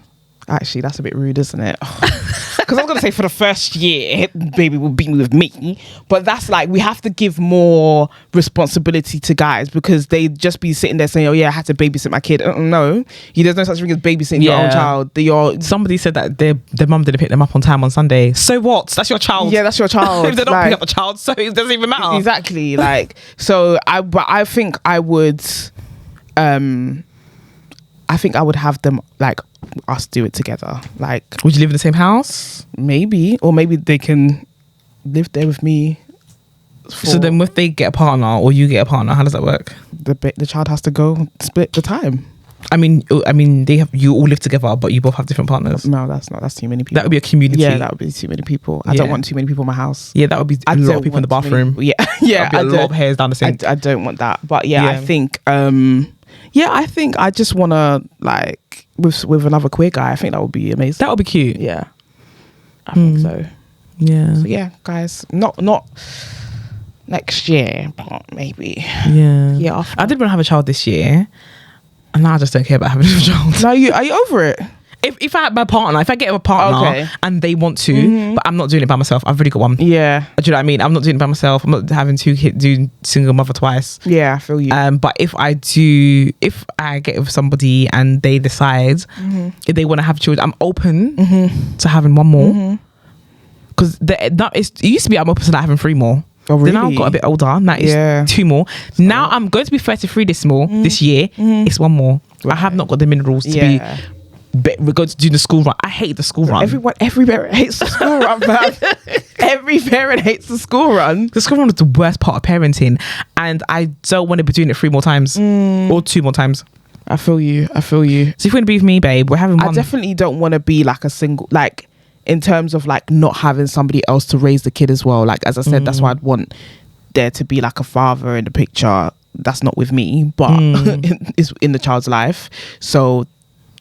Actually, that's a bit rude, isn't it? Because I was going to say for the first year, baby will be with me. But that's like, we have to give more responsibility to guys, because they just be sitting there saying, oh yeah, I had to babysit my kid. No, there's no such thing as babysitting your own child. Somebody said that their mum didn't pick them up on time on Sunday. So what? That's your child. Yeah, that's your child. If they don't pick up the child, so it doesn't even matter. Exactly. Like, so I think I would... I think I would have them, like, us do it together. Like, would you live in the same house? Maybe, or maybe they can live there with me. So then, if they get a partner or you get a partner, how does that work? The child has to go split the time. I mean, you all live together, but you both have different partners. No, that's too many people. That would be a community. Yeah, that would be too many people. I don't want too many people in my house. Yeah, that would be a lot of people in the bathroom. Yeah. A lot of hairs down the sink. I don't want that. But yeah, I think Yeah, I think I just want to like with another queer guy. I think that would be amazing. That would be cute. Yeah, I think so. Yeah. So yeah, guys, not next year, but maybe. Yeah. After. I did want to have a child this year, and now I just don't care about having a child. So are you over it? If I had my partner, if I get a partner and they want to, but I'm not doing it by myself. I've already got one. Yeah. Do you know what I mean? I'm not doing it by myself. I'm not having two kids, doing single mother twice. Yeah, I feel you. But if I get with somebody and they decide if they want to have children, I'm open to having one more. Because it used to be I'm open to having 3 more. Oh, really? Then I got a bit older. Now it's 2 more. Now I'm going to be 33 this year. It's 1 more. Right. I have not got the minerals to be. We're going to do the school run. I hate the school run. Every parent hates the school run, man. Every parent hates the school run. The school run is the worst part of parenting, and I don't want to be doing it 3 more times or 2 more times. I feel you. So if you want to be with me, babe, we're having one. I definitely don't want to be like a single, like in terms of like not having somebody else to raise the kid as well. Like as I said, that's why I'd want there to be like a father in the picture. That's not with me, but is in the child's life. So.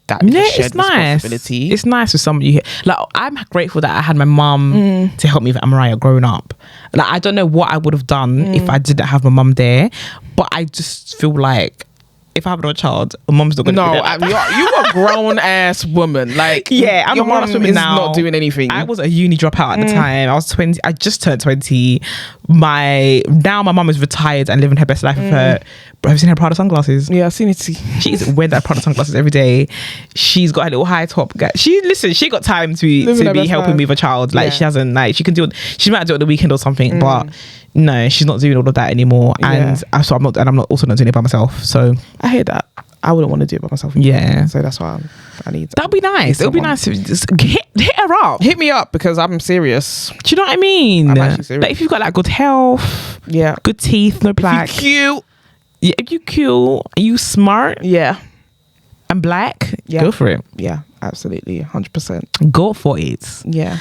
That it's nice. It's nice with somebody. Like I'm grateful that I had my mum to help me with Amariah growing up. Like I don't know what I would have done if I didn't have my mum there, but I just feel like if I have no child, my mum's not going to. No, you're a grown ass woman. Like I'm your a grown woman now. Not doing anything. I was a uni dropout at the time. I was 20. I just turned 20. My mum is retired and living her best life with her. Have you seen her Prada sunglasses? Yeah, I've seen it. She's wearing that Prada sunglasses every day. She's got a little high top. She got time to be helping me with a child. Like she hasn't. Like she can do it. She might do it on the weekend or something, but no, she's not doing all of that anymore. And so I'm not also not doing it by myself. So I hear that. I wouldn't want to do it by myself. Yeah. So that's why I need. That'd be nice. It would be nice to just hit her up. Hit me up because I'm serious. Do you know what I mean? I'm actually serious. Like if you've got like good health, good teeth, no plaque, if you're cute. Yeah, if you cute, you smart, and black, go for it. Yeah, absolutely, 100%. Go for it. Yeah.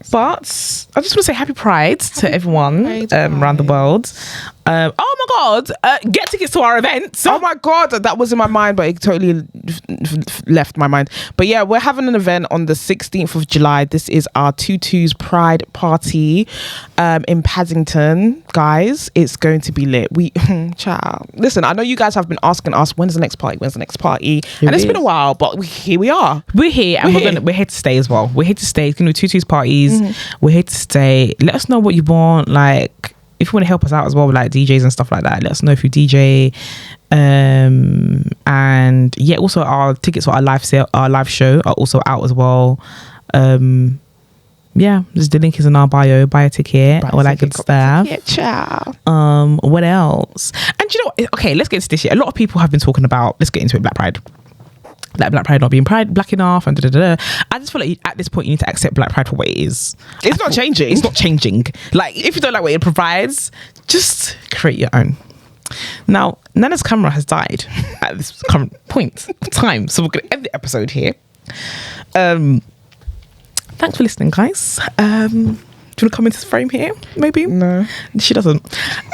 But I just want to say happy Pride to everyone around the world. Oh my God, get tickets to our event. Oh my God, that was in my mind, but it totally left my mind. But yeah, we're having an event on the 16th of July. This is our Tutu's Pride Party in Paddington. Guys, it's going to be lit. Ciao. Listen, I know you guys have been asking us, when's the next party? And it's been a while, but here we are. We're here and we're here to stay as well. We're here to stay. It's going to be Tutu's parties. We're here to stay. Let us know what you want. Like, if you want to help us out as well with like DJs and stuff like that, let us know if you DJ. And yeah, also our tickets for our live show are also out as well. Yeah, just the link is in our bio. Buy a ticket, all that good stuff. Yeah, ciao. What else? And you know what? Okay, let's get into this shit. A lot of people have been talking about, let's get into it, Black Pride. Like Black Pride not being black enough and I just feel like at this point you need to accept Black Pride for what it is. It's not changing. It's not changing. Like if you don't like what it provides, just create your own. Now, Nana's camera has died at this current point of time, so we're going to end the episode here. Thanks for listening, guys. Do you want to come into the frame here? Maybe? No. She doesn't.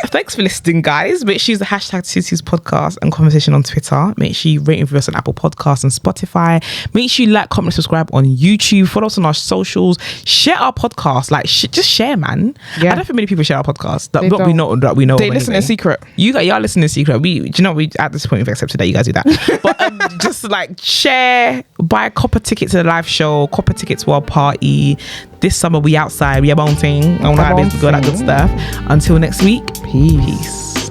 Thanks for listening, guys. Make sure you use the hashtag Tutu's podcast and conversation on Twitter. Make sure you rate and review us on Apple Podcasts and Spotify. Make sure you like, comment, subscribe on YouTube. Follow us on our socials. Share our podcast. Like, just share, man. Yeah. I don't think many people share our podcast. That we know. They listen in secret. Y'all listen in secret. Do you know, at this point we've accepted that you guys do that. But just like share, buy a copper ticket to the live show, copper ticket to our party. This summer we outside, we are bouncing. I want to have all that good stuff. Until next week, peace.